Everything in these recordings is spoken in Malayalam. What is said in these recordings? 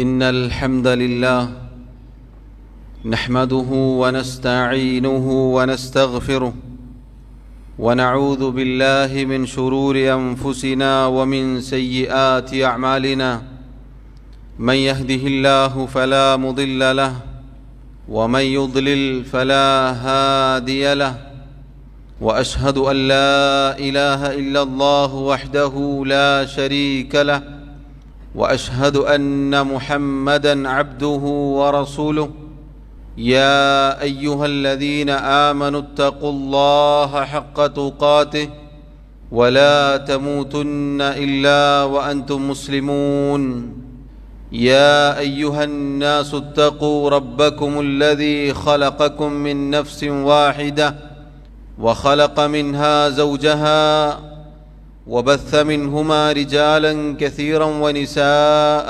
إن الحمد لله نحمده ونستعينه ونستغفره ونعوذ بالله من شرور أنفسنا ومن سيئات أعمالنا من يهده الله فلا مضل له ومن يضلل فلا هادي له وأشهد أن لا إله إلا الله وحده لا شريك له وأشهد أن محمدًا عبده ورسوله يا أيها الذين آمنوا اتقوا الله حق تقاته ولا تموتن إلا وأنتم مسلمون يا أيها الناس اتقوا ربكم الذي خلقكم من نفس واحدة وخلق منها زوجها وبث منهما رجالا كثيرا ونساء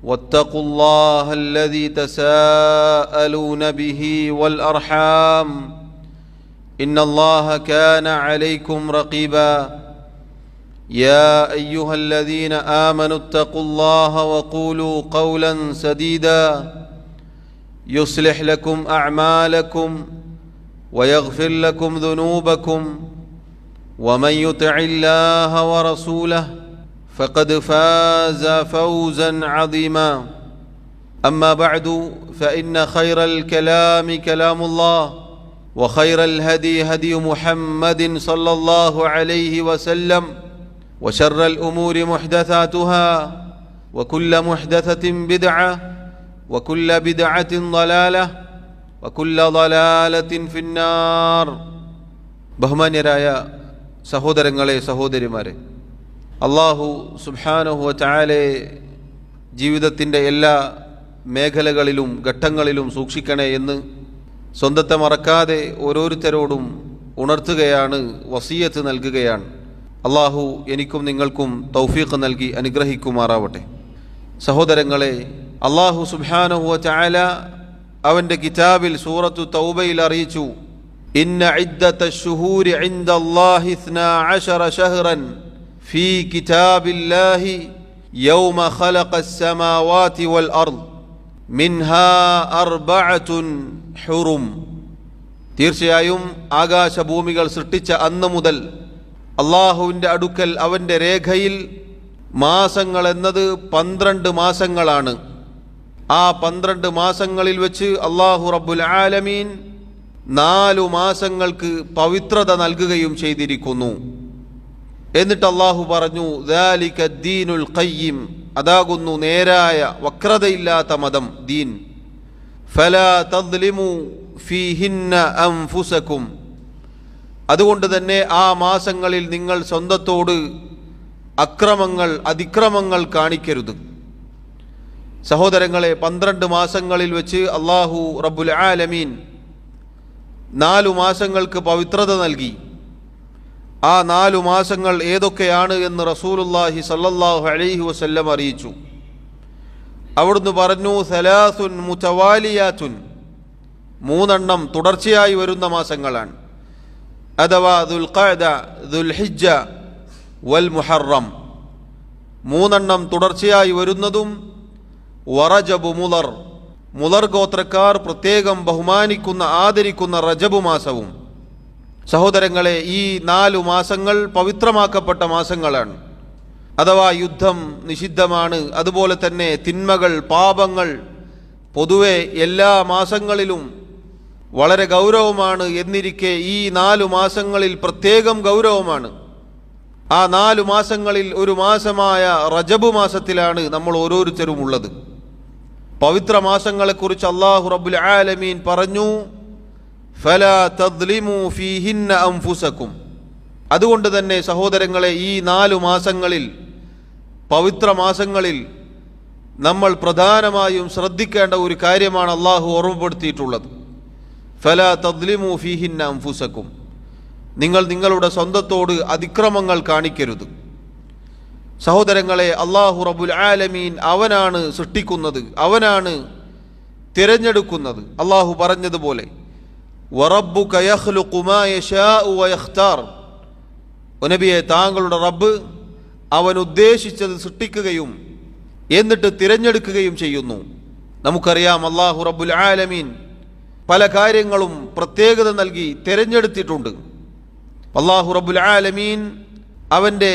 واتقوا الله الذي تساءلون به والأرحام إن الله كان عليكم رقيبا يا أيها الذين آمنوا اتقوا الله وقولوا قولا سديدا يصلح لكم أعمالكم ويغفر لكم ذنوبكم ومن يطع الله ورسوله فقد فاز فوزا عظيما أما بعد فإن خير الكلام كلام الله وخير الهدي هدي محمد صلى الله عليه وسلم وشر الأمور محدثاتها وكل محدثة بدعة وكل بدعة ضلالة وكل ضلالة في النار. ബഹുമാന്യരായ സഹോദരങ്ങളെ സഹോദരിമാരെ, അല്ലാഹു സുബ്ഹാനഹു വ തആലയെ ജീവിതത്തിൻ്റെ എല്ലാ മേഖലകളിലും ഘട്ടങ്ങളിലും സൂക്ഷിക്കണേ എന്ന് സ്വന്തത്തെ മറക്കാതെ ഓരോരുത്തരോടും ഉണർത്തുകയാണ്, വസിയത്ത് നൽകുകയാണ്. അല്ലാഹു എനിക്കും നിങ്ങൾക്കും തൗഫീഖ് നൽകി അനുഗ്രഹിക്കുമാറാവട്ടെ. സഹോദരങ്ങളെ, അല്ലാഹു സുബ്ഹാനഹു വ തആല അവൻ്റെ കിതാബിൽ സൂറത്തു തൗബയിൽ അറിയിച്ചു, ഇന്ന ഇദ്ദത്തശ് ശുഹൂരി ഇൻദല്ലാഹി 12 ശഹ്റൻ ഫീ കിതാബില്ലാഹി യൗമ ഖലഖസ് സമാവാതി വൽ അർദ് മിൻഹാ അർബഅത്തുൻ ഹുറും. തീർച്ചയായും ആകാശഭൂമികൾ സൃഷ്ടിച്ച അന്ന് മുതൽ അള്ളാഹുവിൻ്റെ അടുക്കൽ അവൻ്റെ രേഖയിൽ മാസങ്ങൾ എന്നത് 12 മാസങ്ങളാണ്. ആ 12 മാസങ്ങളിൽ വെച്ച് അള്ളാഹു റബ്ബുൽ ആലമീൻ 4 മാസങ്ങൾക്ക് പവിത്രത നൽകുകയും ചെയ്തിരിക്കുന്നു. എന്നിട്ട് അള്ളാഹു പറഞ്ഞു, ദാലിക ദീനുൽ ഖയ്യിം, അതാകുന്നു നേരായ വക്രതയില്ലാത്ത മതം, ദീൻ. ഫലാ തദ്ലിമു ഫീഹിന്ന അൻഫുസകും, അതുകൊണ്ട് തന്നെ ആ മാസങ്ങളിൽ നിങ്ങൾ സ്വന്തത്തോട് അതിക്രമങ്ങൾ കാണിക്കരുത്. സഹോദരങ്ങളെ, 12 മാസങ്ങളിൽ വെച്ച് അള്ളാഹു റബ്ബുൽ ആലമീൻ 4 മാസങ്ങൾക്ക് പവിത്രത നൽകി. ആ 4 മാസങ്ങൾ ഏതൊക്കെയാണ് എന്ന് റസൂലുള്ളാഹി സ്വല്ലല്ലാഹു അലൈഹി വസല്ലം അറിയിച്ചു. അവിടുന്ന് പറഞ്ഞു, സലാസുൻ മുതവാലിയാത്തുൻ, 3 തുടർച്ചയായി വരുന്ന മാസങ്ങളാണ്. അഥവാ ദുൽഖഅദ, ദുൽഹിജ്ജ വൽ മുഹറം, 3 തുടർച്ചയായി വരുന്നതും വറജബ് മുളർ ഗോത്രക്കാർ പ്രത്യേകം ബഹുമാനിക്കുന്ന ആദരിക്കുന്ന റജബ് മാസവും. സഹോദരങ്ങളെ, ഈ 4 മാസങ്ങൾ പവിത്രമാക്കപ്പെട്ട മാസങ്ങളാണ്. അഥവാ യുദ്ധം നിഷിദ്ധമാണ്, അതുപോലെ തന്നെ തിന്മകൾ, പാപങ്ങൾ പൊതുവെ എല്ലാ മാസങ്ങളിലും വളരെ ഗൗരവമാണ്. എന്നിരിക്കെ ഈ 4 മാസങ്ങളിൽ പ്രത്യേകം ഗൗരവമാണ്. ആ 4 മാസങ്ങളിൽ ഒരു മാസമായ റജബ് മാസത്തിലാണ് നമ്മൾ ഓരോരുത്തരും ഉള്ളത്. പവിത്ര മാസങ്ങളെക്കുറിച്ച് അല്ലാഹു റബ്ബുൽ ആലമീൻ പറഞ്ഞു, ഫലാ തദ്ലിമു ഫീഹിന്ന അൻഫുസകും. അതുകൊണ്ട് തന്നെ സഹോദരങ്ങളെ, ഈ 4 മാസങ്ങളിൽ, പവിത്ര മാസങ്ങളിൽ നമ്മൾ പ്രധാനമായും ശ്രദ്ധിക്കേണ്ട ഒരു കാര്യമാണ് അല്ലാഹു ഓർമ്മപ്പെടുത്തിയിട്ടുള്ളത്. ഫലാ തദ്ലിമു ഫീഹിന്ന അൻഫുസകും, നിങ്ങൾ നിങ്ങളുടെ സ്വന്തത്തോട് അതിക്രമങ്ങൾ കാണിക്കരുത്. സഹോദരങ്ങളെ, അല്ലാഹു റബ്ബുൽ ആലമീൻ അവനാണ് സൃഷ്ടിക്കുന്നത്, അവനാണ് തിരഞ്ഞെടുക്കുന്നത്. അല്ലാഹു പറഞ്ഞതുപോലെ, വറബ്ബുക യഖ്ലുഖു മാ യശാഉ വയഖ്താർ, നബിയെ, താങ്കളുടെ റബ്ബ് അവൻ ഉദ്ദേശിച്ചത് സൃഷ്ടിക്കുകയും എന്നിട്ട് തിരഞ്ഞെടുക്കുകയും ചെയ്യുന്നു. നമുക്കറിയാം അല്ലാഹു റബ്ബുൽ ആലമീൻ പല കാര്യങ്ങളും പ്രത്യേകത നൽകി തിരഞ്ഞെടുത്തിട്ടുണ്ട്. അല്ലാഹു റബ്ബുൽ ആലമീൻ അവൻ്റെ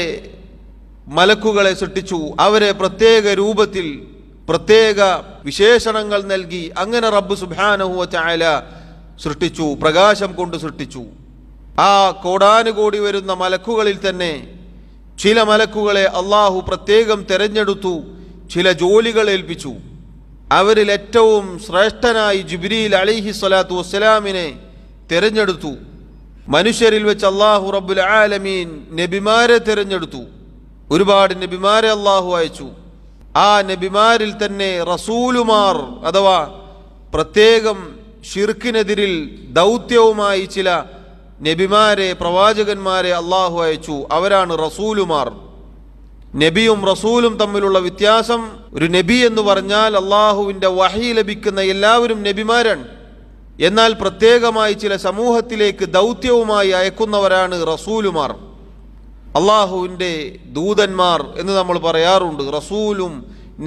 മലക്കുകളെ സൃഷ്ടിച്ചു, അവരെ പ്രത്യേക രൂപത്തിൽ പ്രത്യേക വിശേഷണങ്ങൾ നൽകി. അങ്ങനെ റബ്ബ് സുബ്ഹാനഹു വ തആല സൃഷ്ടിച്ചു, പ്രകാശം കൊണ്ട് സൃഷ്ടിച്ചു. ആ കോടാനുകോടി വരുന്ന മലക്കുകളിൽ തന്നെ ചില മലക്കുകളെ അള്ളാഹു പ്രത്യേകം തെരഞ്ഞെടുത്തു, ചില ജോലികൾ ഏൽപ്പിച്ചു. അവരിൽ ഏറ്റവും ശ്രേഷ്ഠനായി ജിബ്രീൽ അലൈഹി സ്വലാത്തു വസ്സലാമിനെ തിരഞ്ഞെടുത്തു. മനുഷ്യരിൽ വെച്ച് അള്ളാഹു റബ്ബുൽ ആലമീൻ നബിമാരെ തിരഞ്ഞെടുത്തു. ഒരുപാട് നബിമാരെ അള്ളാഹു അയച്ചു. ആ നബിമാരിൽ തന്നെ റസൂലുമാർ അഥവാ പ്രത്യേകം ഷിർക്കിനെതിരിൽ ദൗത്യവുമായി ചില നബിമാരെ, പ്രവാചകന്മാരെ അള്ളാഹു അയച്ചു. അവരാണ് റസൂലുമാർ. നബിയും റസൂലും തമ്മിലുള്ള വ്യത്യാസം, ഒരു നബി എന്ന് പറഞ്ഞാൽ അള്ളാഹുവിൻ്റെ വഹി ലഭിക്കുന്ന എല്ലാവരും നബിമാരാണ്. എന്നാൽ പ്രത്യേകമായി ചില സമൂഹത്തിലേക്ക് ദൗത്യവുമായി അയക്കുന്നവരാണ് റസൂലുമാർ, അള്ളാഹുവിൻ്റെ ദൂതന്മാർ എന്ന് നമ്മൾ പറയാറുണ്ട്. റസൂലും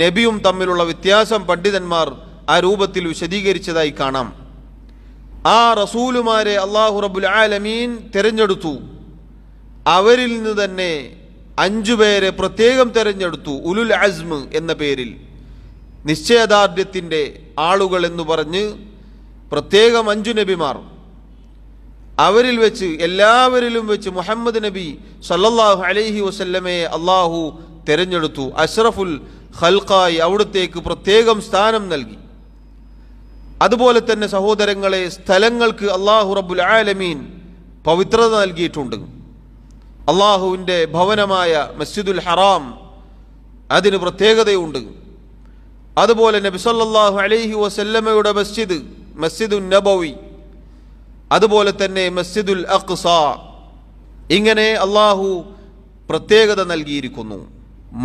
നബിയും തമ്മിലുള്ള വ്യത്യാസം പണ്ഡിതന്മാർ ആ രൂപത്തിൽ വിശദീകരിച്ചതായി കാണാം. ആ റസൂലുമാരെ അല്ലാഹു റബ്ബുൽ ആലമീൻ തിരഞ്ഞെടുത്തു. അവരിൽ നിന്ന് തന്നെ 5 പേരെ പ്രത്യേകം തിരഞ്ഞെടുത്തു, ഉലുൽ അസ്മ് എന്ന പേരിൽ, നിശ്ചയദാർഢ്യത്തിൻ്റെ ആളുകൾ എന്ന് പറഞ്ഞ് പ്രത്യേകം 5 നബിമാർ. അവരിൽ വെച്ച് എല്ലാവരിലും വെച്ച് മുഹമ്മദ് നബി സല്ലല്ലാഹു അലൈഹി വസല്ലമയെ അള്ളാഹു തിരഞ്ഞെടുത്തു. അഷ്റഫുൽ ഖൽഖായി അവിടത്തേക്ക് പ്രത്യേകം സ്ഥാനം നൽകി. അതുപോലെ തന്നെ സഹോദരങ്ങളെ, സ്ഥലങ്ങൾക്ക് അല്ലാഹു റബ്ബുൽ ആലമീൻ പവിത്രത നൽകിയിട്ടുണ്ട്. അള്ളാഹുവിൻ്റെ ഭവനമായ മസ്ജിദുൽ ഹറാം, അതിന് പ്രത്യേകതയുണ്ട്. അതുപോലെ നബി സല്ലല്ലാഹു അലൈഹി വസല്ലമയുടെ മസ്ജിദ്, മസ്ജിദുൻ നബവി, അതുപോലെ തന്നെ മസ്ജിദുൽ അഖ്സ, ഇങ്ങനെ അള്ളാഹു പ്രത്യേകത നൽകിയിരിക്കുന്നു.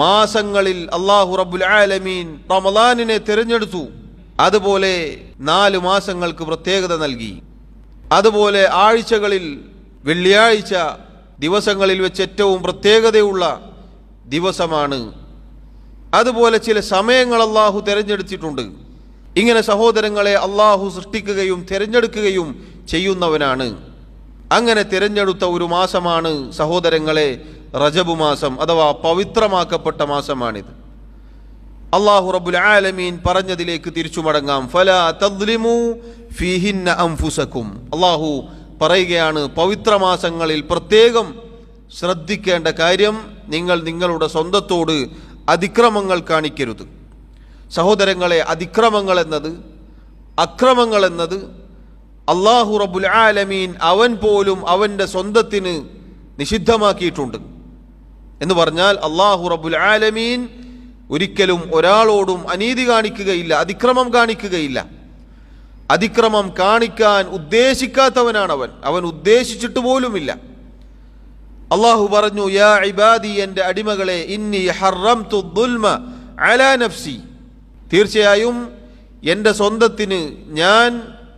മാസങ്ങളിൽ അള്ളാഹു റബ്ബുൽ ആലമീൻ റമളാനിനെ തിരഞ്ഞെടുത്തു. അതുപോലെ 4 മാസങ്ങൾക്ക് പ്രത്യേകത നൽകി. അതുപോലെ ആഴ്ചകളിൽ വെള്ളിയാഴ്ച ദിവസങ്ങളിൽ വെച്ച് ഏറ്റവും പ്രത്യേകതയുള്ള ദിവസമാണ്. അതുപോലെ ചില സമയങ്ങൾ അള്ളാഹു തിരഞ്ഞെടുത്തിട്ടുണ്ട്. ഇങ്ങനെ സഹോദരങ്ങളെ, അള്ളാഹു സൃഷ്ടിക്കുകയും തിരഞ്ഞെടുക്കുകയും ചെയ്യുന്നവനാണ്. അങ്ങനെ തിരഞ്ഞെടുത്ത ഒരു മാസമാണ് സഹോദരങ്ങളെ റജബ് മാസം, അഥവാ പവിത്രമാക്കപ്പെട്ട മാസമാണിത്. അല്ലാഹു റബ്ബുൽ ആലമീൻ പറഞ്ഞതിലേക്ക് തിരിച്ചു മടങ്ങാം. ഫലാ തദ്ലിമു ഫീഹിന്ന അൻഫുസകും. അല്ലാഹു പറയുകയാണ്, പവിത്രമാസങ്ങളിൽ പ്രത്യേകം ശ്രദ്ധിക്കേണ്ട കാര്യം, നിങ്ങൾ നിങ്ങളുടെ സ്വന്തത്തോട് അതിക്രമങ്ങൾ കാണിക്കരുത്. സഹോദരങ്ങളെ, അതിക്രമങ്ങൾ എന്നത്, അക്രമങ്ങൾ എന്നത് അല്ലാഹു റബ്ബുൽ ആലമീൻ അവൻ പോലും അവൻ്റെ സ്വന്തത്തിന് നിഷിദ്ധമാക്കിയിട്ടുണ്ട്. എന്ന് പറഞ്ഞാൽ അല്ലാഹു റബ്ബുൽ ആലമീൻ ഒരിക്കലും ഒരാളോടും അനീതി കാണിക്കുകയില്ല, അതിക്രമം കാണിക്കുകയില്ല. അതിക്രമം കാണിക്കാൻ ഉദ്ദേശിക്കാത്തവനാണ് അവൻ, അവൻ ഉദ്ദേശിച്ചിട്ട് പോലുമില്ല. അല്ലാഹു പറഞ്ഞു, യാ ഇബാദി, എൻ്റെ അടിമകളെ, ഇന്നി ഹറംതു ദുൽമ അലാ നഫ്സി, തീർച്ചയായും എൻ്റെ സ്വന്തത്തിന് ഞാൻ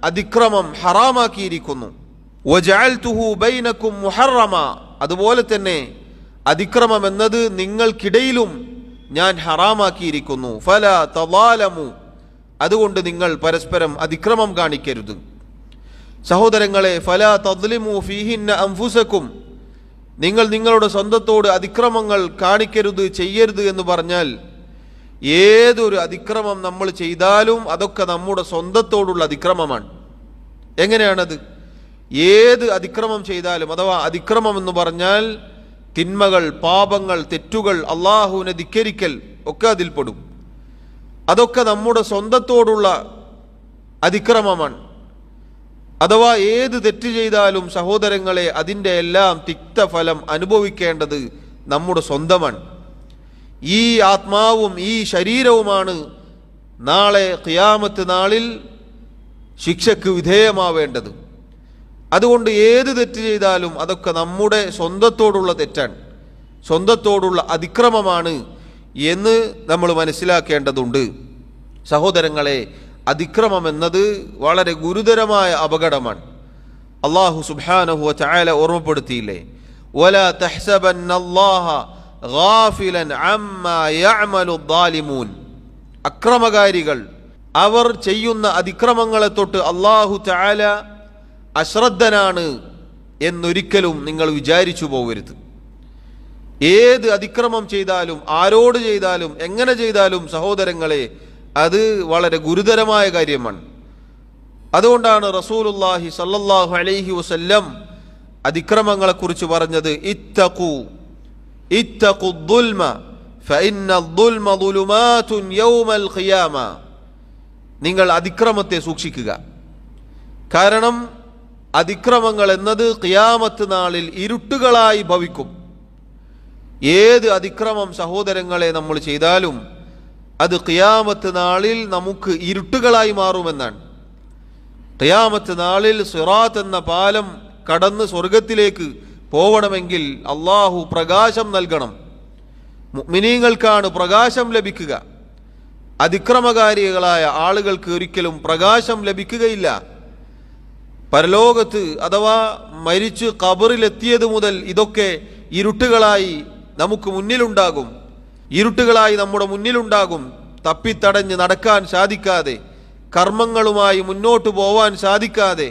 അതിക്രമം ഹറാമാക്കിയിരിക്കുന്നു. വജഅൽതുഹു ബൈനകും മുഹറമ, അതുപോലെ തന്നെ അതിക്രമം എന്നത് നിങ്ങൾക്കിടയിലും ഞാൻ ഹറാമാക്കിയിരിക്കുന്നു. ഫലാ തളാലമു, അതുകൊണ്ട് നിങ്ങൾ പരസ്പരം അതിക്രമം കാണിക്കരുത്. സഹോദരങ്ങളെ, ഫലാ തദ്ലിമു ഫീഹിന്ന അൻഫുസകും, നിങ്ങൾ നിങ്ങളുടെ സ്വന്തത്തോട് അതിക്രമങ്ങൾ കാണിക്കരുത്, ചെയ്യരുത് എന്ന് പറഞ്ഞാൽ ഏതൊരു അതിക്രമം നമ്മൾ ചെയ്താലും അതൊക്കെ നമ്മുടെ സ്വന്തത്തോടുള്ള അതിക്രമമാണ്. എങ്ങനെയാണത്? ഏത് അതിക്രമം ചെയ്താലും, അഥവാ അതിക്രമം എന്ന് പറഞ്ഞാൽ തിന്മകൾ, പാപങ്ങൾ, തെറ്റുകൾ, അള്ളാഹുവിനെ ധിക്കരിക്കൽ ഒക്കെ അതിൽപ്പെടും. അതൊക്കെ നമ്മുടെ സ്വന്തത്തോടുള്ള അതിക്രമമാണ്. അഥവാ ഏത് തെറ്റ് ചെയ്താലും സഹോദരങ്ങളെ, അതിൻ്റെ എല്ലാം തിക്തഫലം അനുഭവിക്കേണ്ടത് നമ്മുടെ സ്വന്തമാണ്. ഈ ആത്മാവും ഈ ശരീരവുമാണ് നാളെ ഖിയാമത്ത് നാളിൽ ശിക്ഷയ്ക്ക് വിധേയമാവേണ്ടത്. അതുകൊണ്ട് ഏത് തെറ്റ് ചെയ്താലും അതൊക്കെ നമ്മുടെ സ്വന്തത്തോടുള്ള തെറ്റാണ്, സ്വന്തത്തോടുള്ള അതിക്രമമാണ് എന്ന് നമ്മൾ മനസ്സിലാക്കേണ്ടതുണ്ട്. സഹോദരങ്ങളെ, അതിക്രമം എന്നത് വളരെ ഗുരുതരമായ അപകടമാണ്. അല്ലാഹു സുബ്ഹാനഹു വ തആല ഓർമ്മപ്പെടുത്തിയില്ലേ, വലാ തഹ്സബന്നല്ലാഹ ഗാഫിലൻ അമ്മാ യഅമലു ദ്ദാലിമൂൻ. അക്രമകാരികൾ, അവർ ചെയ്യുന്ന അതിക്രമങ്ങളെ തൊട്ട് അല്ലാഹു തആല അശ്രദ്ധനാണ് എന്നൊരിക്കലും നിങ്ങൾ വിചാരിച്ചു പോകരുത്. ഏത് അതിക്രമം ചെയ്താലും, ആരോട് ചെയ്താലും, എങ്ങനെ ചെയ്താലും സഹോദരങ്ങളെ, അത് വളരെ ഗുരുതരമായ കാര്യമാണ്. അതുകൊണ്ടാണ് റസൂലുള്ളാഹി സ്വല്ലല്ലാഹു അലൈഹി വസല്ലം അതിക്രമങ്ങളെക്കുറിച്ച് പറഞ്ഞത്, ഇത്തഖു ദുൽമ ഫഇന്ന ദുൽമ ദുലുമാതുൻ യൗമൽ ഖിയാമ. നിങ്ങൾ അതിക്രമത്തെ സൂക്ഷിക്കുക. കാരണം അതിക്രമങ്ങൾ എന്നത് ഖിയാമത്ത് നാളിൽ ഇരുട്ടുകളായി ഭവിക്കും. ഏത് അതിക്രമം സഹോദരങ്ങളെ നമ്മൾ ചെയ്താലും അത് ഖിയാമത്ത് നാളിൽ നമുക്ക് ഇരുട്ടുകളായി മാറുമെന്നാണ്. ഖിയാമത്ത് നാളിൽ സിറാത്ത് എന്ന പാലം കടന്ന് സ്വർഗത്തിലേക്ക് പോവണമെങ്കിൽ അള്ളാഹു പ്രകാശം നൽകണം. മുഅ്മിനീങ്ങൾക്കാണ് പ്രകാശം ലഭിക്കുക. അതിക്രമകാരികളായ ആളുകൾക്ക് ഒരിക്കലും പ്രകാശം ലഭിക്കുകയില്ല. പരലോകത്ത് അഥവാ മരിച്ച് ഖബറിലെത്തിയത് മുതൽ ഇതൊക്കെ ഇരുട്ടുകളായി നമുക്ക് മുന്നിലുണ്ടാകും. ഇരുട്ടുകളായി നമ്മുടെ മുന്നിലുണ്ടാകും. തപ്പിത്തടഞ്ഞ് നടക്കാൻ സാധിക്കാതെ, കർമ്മങ്ങളുമായി മുന്നോട്ട് പോവാൻ സാധിക്കാതെ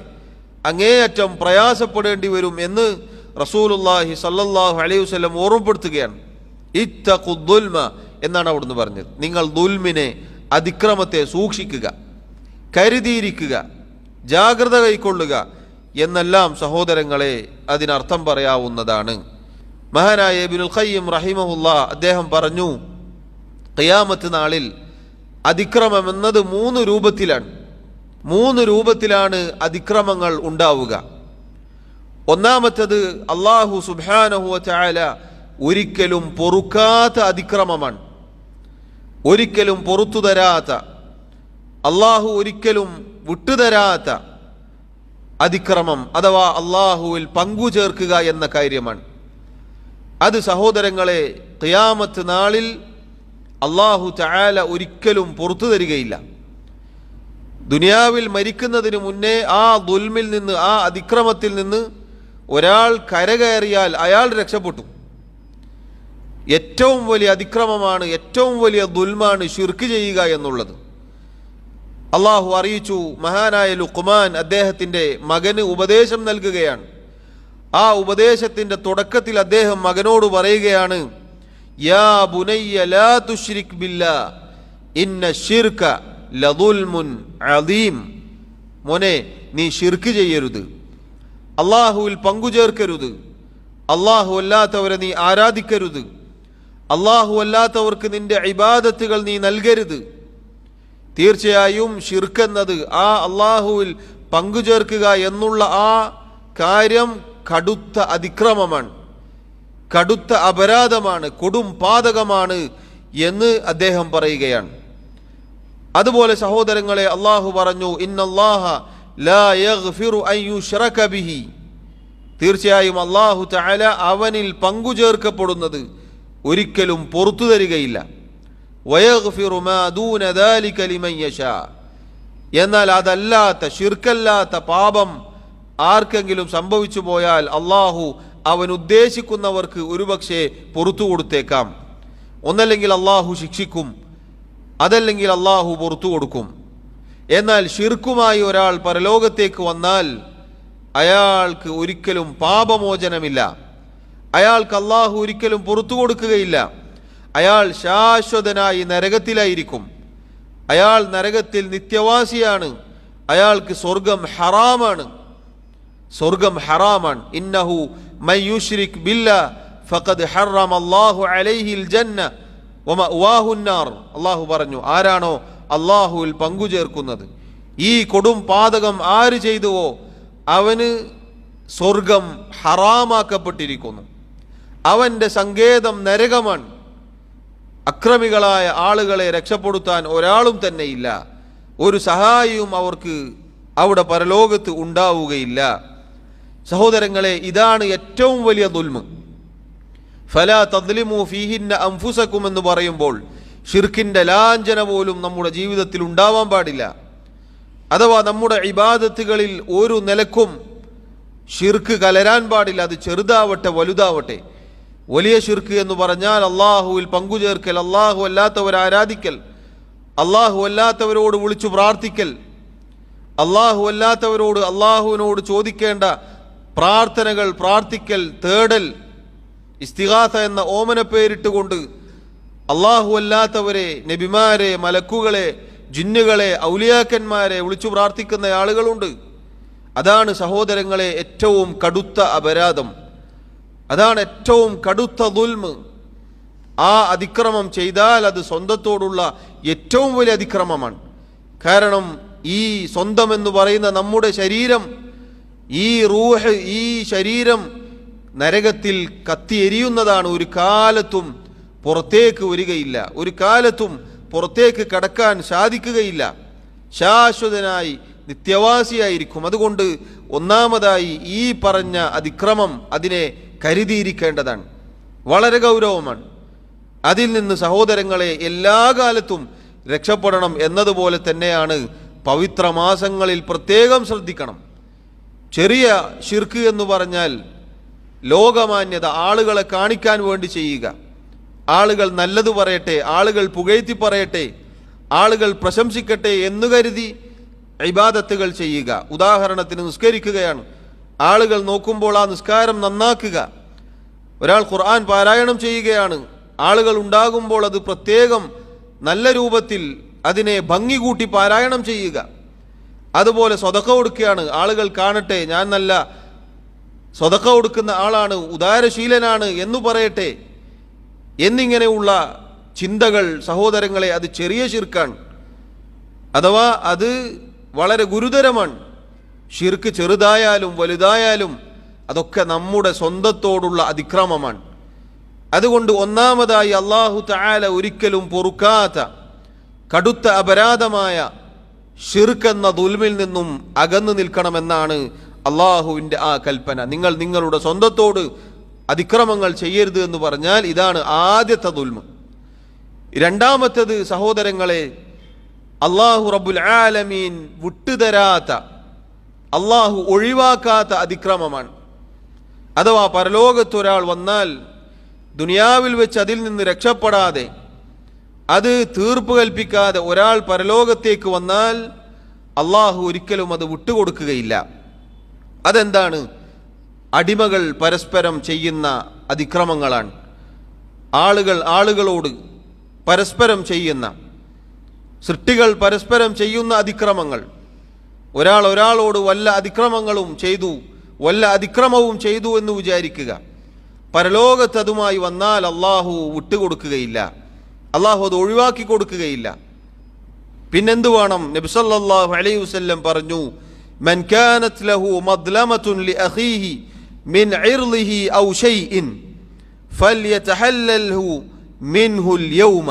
അങ്ങേയറ്റം പ്രയാസപ്പെടേണ്ടി വരും എന്ന് റസൂലുള്ളാഹി സ്വല്ലല്ലാഹു അലൈഹി വസല്ലം ഓർമ്മപ്പെടുത്തുകയാണ്. ഇത്തഖു ദുൽമ എന്നാണ് അവിടുന്ന് പറഞ്ഞത്. നിങ്ങൾ ദുൽമിനെ, അതിക്രമത്തെ സൂക്ഷിക്കുക, കരുതിയിരിക്കുക, ജാഗ്രത കൈക്കൊള്ളുക എന്നെല്ലാം സഹോദരങ്ങളെ അതിനർത്ഥം പറയാവുന്നതാണ്. മഹാനായ ഇബ്നുൽ ഖയ്യിം റഹിമഹുല്ലാ അദ്ദേഹം പറഞ്ഞു, ഖിയാമത്ത് നാളിൽ അതിക്രമം എന്നത് മൂന്ന് രൂപത്തിലാണ് അതിക്രമങ്ങൾ ഉണ്ടാവുക. ഒന്നാമത്തത് അല്ലാഹു സുബ്ഹാനഹു വ തആല ഒരിക്കലും പൊറുക്കാത്ത അതിക്രമമാണ്. ഒരിക്കലും പൊറുത്തു തരാത്ത, അള്ളാഹു ഒരിക്കലും വിട്ടുതരാത്ത അതിക്രമം അഥവാ അള്ളാഹുവിൽ പങ്കു ചേർക്കുക എന്ന കാര്യമാണ്. അത് സഹോദരങ്ങളെ ഖിയാമത്ത് നാളിൽ അള്ളാഹു തആല ഒരിക്കലും പുറത്തു തരികയില്ല. ദുനിയാവിൽ മരിക്കുന്നതിന് മുന്നേ ആ ദുൽമിൽ നിന്ന്, ആ അതിക്രമത്തിൽ നിന്ന് ഒരാൾ കരകയറിയാൽ അയാൾ രക്ഷപ്പെട്ടു. ഏറ്റവും വലിയ അതിക്രമമാണ്, ഏറ്റവും വലിയ ദുൽമാണ് ശിർക്ക് ചെയ്യുക എന്നുള്ളത്. അള്ളാഹു അറിയിച്ചു. മഹാനായ ലുഖ്മാൻ അദ്ദേഹത്തിൻ്റെ മകന് ഉപദേശം നൽകുകയാണ്. ആ ഉപദേശത്തിൻ്റെ തുടക്കത്തിൽ അദ്ദേഹം മകനോട് പറയുകയാണ്, യാ ബുനയ്യ ലാ തുശ്രിക് ബില്ലാഹ് ഇന്ന ശിർക ലദുൽമുൻ അദീം. മോനെ, നീ ശിർക്ക് ചെയ്യരുത്, അള്ളാഹുവിൽ പങ്കുചേർക്കരുത്, അള്ളാഹു അല്ലാത്തവരെ നീ ആരാധിക്കരുത്, അള്ളാഹു അല്ലാത്തവർക്ക് നിന്റെ ഇബാദത്തുകൾ നീ നൽകരുത്. തീർച്ചയായും ശിർക്ക് എന്നത്, ആ അള്ളാഹുവിൽ പങ്കുചേർക്കുക എന്നുള്ള ആ കാര്യം കടുത്ത അതിക്രമമാണ്, കടുത്ത അപരാധമാണ്, കൊടും പാതകമാണ് എന്ന് അദ്ദേഹം പറയുകയാണ്. അതുപോലെ സഹോദരങ്ങളെ അള്ളാഹു പറഞ്ഞു, ഇന്നല്ലാഹ ലാ യഗ്ഫിറു അൻ യുശ്റക ബിഹി. തീർച്ചയായും അള്ളാഹു തആല അവനിൽ പങ്കുചേർക്കപ്പെടുന്നത് ഒരിക്കലും പുറത്തു തരികയില്ല. വയഗ്ഫിറു മാ ദൂന ദാലിക ലിമൻ യശാ. എന്നാൽ അതല്ലാത്ത, ശിർക്കല്ലാത്ത പാപം ആർക്കെങ്കിലും സംഭവിച്ചു പോയാൽ അള്ളാഹു അവൻ ഉദ്ദേശിക്കുന്നവർക്ക് ഒരുപക്ഷെ പുറത്തു കൊടുത്തേക്കാം. ഒന്നല്ലെങ്കിൽ അള്ളാഹു ശിക്ഷിക്കും, അതല്ലെങ്കിൽ അള്ളാഹു പുറത്തു കൊടുക്കും. എന്നാൽ ശിർക്കുമായി ഒരാൾ പരലോകത്തേക്ക് വന്നാൽ അയാൾക്ക് ഒരിക്കലും പാപമോചനമില്ല, അയാൾക്ക് അള്ളാഹു ഒരിക്കലും പുറത്തു കൊടുക്കുകയില്ല. അയാൾ ശാശ്വതനായി നരകത്തിലായിരിക്കും. അയാൾ നരകത്തിൽ നിത്യവാസിയാണ്. അയാൾക്ക് സ്വർഗം ഹറാമാണ്, സ്വർഗം ഹറാമാണ്. ഇന്നഹു മൻ യുശ്രിക് ബില്ലാഹ് ഫഖദ് ഹറമ അല്ലാഹു അലൈഹിൽ ജന്ന വമഅവാഹു അന്നാർ. അല്ലാഹു പറഞ്ഞു, ആരാണോ അല്ലാഹുവിൽ പങ്കുചേർക്കുന്നത്, ഈ കൊടും പാതകം ആര് ചെയ്തുവോ അവന് സ്വർഗം ഹറാമാക്കപ്പെട്ടിരിക്കുന്നു, അവൻ്റെ സങ്കേതം നരകമാണ്. അക്രമികളായ ആളുകളെ രക്ഷപ്പെടുത്താൻ ഒരാളും തന്നെയില്ല, ഒരു സഹായിയും അവർക്ക് അവിടെ പരലോകത്ത് ഉണ്ടാവുകയില്ല. സഹോദരങ്ങളെ, ഇതാണ് ഏറ്റവും വലിയ ദുൽമ്. ഫലാ തദ്ലിമു ഫീഹിന്ന അൻഫുസകും എന്ന് പറയുമ്പോൾ ഷിർക്കിൻ്റെ ലാഞ്ചന പോലും നമ്മുടെ ജീവിതത്തിൽ ഉണ്ടാവാൻ പാടില്ല. അഥവാ നമ്മുടെ ഇബാദത്തുകളിൽ ഒരു നിലക്കും ഷിർക്ക് കലരാൻ പാടില്ല. അത് ചെറുതാവട്ടെ വലുതാവട്ടെ. വലിയ ഷിർക്ക് എന്ന് പറഞ്ഞാൽ അള്ളാഹുവിൽ പങ്കുചേർക്കൽ, അള്ളാഹു അല്ലാത്തവരെ ആരാധിക്കൽ, അള്ളാഹു അല്ലാത്തവരോട് വിളിച്ചു പ്രാർത്ഥിക്കൽ, അള്ളാഹു അല്ലാത്തവരോട് അള്ളാഹുവിനോട് ചോദിക്കേണ്ട പ്രാർത്ഥനകൾ പ്രാർത്ഥിക്കൽ, തേടൽ, ഇസ്തിഗാസ എന്ന ഓമന പേരിട്ടുകൊണ്ട് അള്ളാഹു അല്ലാത്തവരെ, നബിമാരെ, മലക്കുകളെ, ജിന്നുകളെ, ഔലിയാക്കന്മാരെ വിളിച്ചു പ്രാർത്ഥിക്കുന്ന ആളുകളുണ്ട്. അതാണ് സഹോദരങ്ങളെ ഏറ്റവും കടുത്ത അപരാധം, അതാണ് ഏറ്റവും കടുത്ത ദുൽമ്. ആ അതിക്രമം ചെയ്താൽ അത് സ്വന്തത്തോടുള്ള ഏറ്റവും വലിയ അതിക്രമമാണ്. കാരണം ഈ സ്വന്തം എന്ന് പറയുന്ന നമ്മുടെ ശരീരം, ഈ റൂഹ്, ഈ ശരീരം നരകത്തിൽ കത്തിയെരിയുന്നതാണ്. ഒരു കാലത്തും പുറത്തേക്ക് വരികയില്ല, ഒരു കാലത്തും പുറത്തേക്ക് കടക്കാൻ സാധിക്കുകയില്ല. ശാശ്വതനായി നിത്യവാസിയായിരിക്കും. അതുകൊണ്ട് ഒന്നാമതായി ഈ പറഞ്ഞ അതിക്രമം അതിനെ കരുതിയിരിക്കേണ്ടതാണ്, വളരെ ഗൗരവമാണ്. അതിൽ നിന്ന് സഹോദരങ്ങളെ എല്ലാ കാലത്തും രക്ഷപ്പെടണം എന്നതുപോലെ തന്നെയാണ് പവിത്ര മാസങ്ങളിൽ പ്രത്യേകം ശ്രദ്ധിക്കണം. ചെറിയ ശിർക്ക് എന്ന് പറഞ്ഞാൽ ലോകമാന്യത, ആളുകളെ കാണിക്കാൻ വേണ്ടി ചെയ്യുക, ആളുകൾ നല്ലത് പറയട്ടെ, ആളുകൾ പുകഴ്ത്തി പറയട്ടെ, ആളുകൾ പ്രശംസിക്കട്ടെ എന്നു കരുതി ഇബാദത്തുകൾ ചെയ്യുക. ഉദാഹരണത്തിന് നിസ്കരിക്കുകയാണ്, ആളുകൾ നോക്കുമ്പോൾ ആ നിസ്കാരം നന്നാക്കുക. ഒരാൾ ഖുർആൻ പാരായണം ചെയ്യുകയാണ്, ആളുകൾ ഉണ്ടാകുമ്പോൾ അത് പ്രത്യേകം നല്ല രൂപത്തിൽ അതിനെ ഭംഗി കൂട്ടി പാരായണം ചെയ്യുക. അതുപോലെ സ്വതക്ക കൊടുക്കുകയാണ്, ആളുകൾ കാണട്ടെ ഞാൻ നല്ല സ്വതക്ക കൊടുക്കുന്ന ആളാണ്, ഉദാരശീലനാണ് എന്നു പറയട്ടെ എന്നിങ്ങനെയുള്ള ചിന്തകൾ സഹോദരങ്ങളെ അത് ചെറിയ ശിർക്കാണ്, അഥവാ അത് വളരെ ഗുരുതരമാണ്. ശിർക്ക് ചെറുതായാലും വലുതായാലും അതൊക്കെ നമ്മുടെ സ്വന്തത്തോടുള്ള അതിക്രമമാണ്. അതുകൊണ്ട് ഒന്നാമതായി അല്ലാഹു തആല ഒരിക്കലും പൊറുക്കാത്ത കടുത്ത അപരാധമായ ശിർക്ക് എന്ന ദുൽമിൽ നിന്നും അകന്നു നിൽക്കണമെന്നാണ് അള്ളാഹുവിൻ്റെ ആ കൽപ്പന. നിങ്ങൾ നിങ്ങളുടെ സ്വന്തത്തോട് അതിക്രമങ്ങൾ ചെയ്യരുത് എന്ന് പറഞ്ഞാൽ ഇതാണ് ആദ്യത്തെ ദുൽമ്. രണ്ടാമത്തേത് സഹോദരങ്ങളെ അള്ളാഹു റബ്ബുൽ ആലമീൻ വിട്ടുതരാത്ത, അള്ളാഹു ഒഴിവാക്കാത്ത അതിക്രമമാണ്. അഥവാ പരലോകത്തൊരാൾ വന്നാൽ ദുനിയാവിൽ വെച്ച് അതിൽ നിന്ന് രക്ഷപ്പെടാതെ, അത് തീർപ്പ് കൽപ്പിക്കാതെ ഒരാൾ പരലോകത്തേക്ക് വന്നാൽ അള്ളാഹു ഒരിക്കലും അത് വിട്ടുകൊടുക്കുകയില്ല. അതെന്താണ്? അടിമകൾ പരസ്പരം ചെയ്യുന്ന അതിക്രമങ്ങളാണ്. ആളുകൾ ആളുകളോട് പരസ്പരം ചെയ്യുന്ന, സൃഷ്ടികൾ പരസ്പരം ചെയ്യുന്ന അതിക്രമങ്ങൾ. ഒരാൾ ഒരാളോട് വല്ല അതിക്രമങ്ങളും ചെയ്തു, വല്ല അതിക്രമവും ചെയ്തു എന്ന് വിചാരിക്കുക. പരലോകത്ത് അതുമായി വന്നാൽ അള്ളാഹു വിട്ടുകൊടുക്കുകയില്ല, അള്ളാഹു അത് ഒഴിവാക്കി കൊടുക്കുകയില്ല. പിന്നെന്തു വേണം? നബി സല്ലല്ലാഹു അലൈഹി വസല്ലം പറഞ്ഞു, മൻ കാനത് ലഹു മദ്ലമത്തുൻ ലിഅഖീഹി മിൻ ഇർളിഹി ഔ ഷൈഇൻ ഫൽയതഹല്ലൽഹു മിൻഹു അൽയൗമ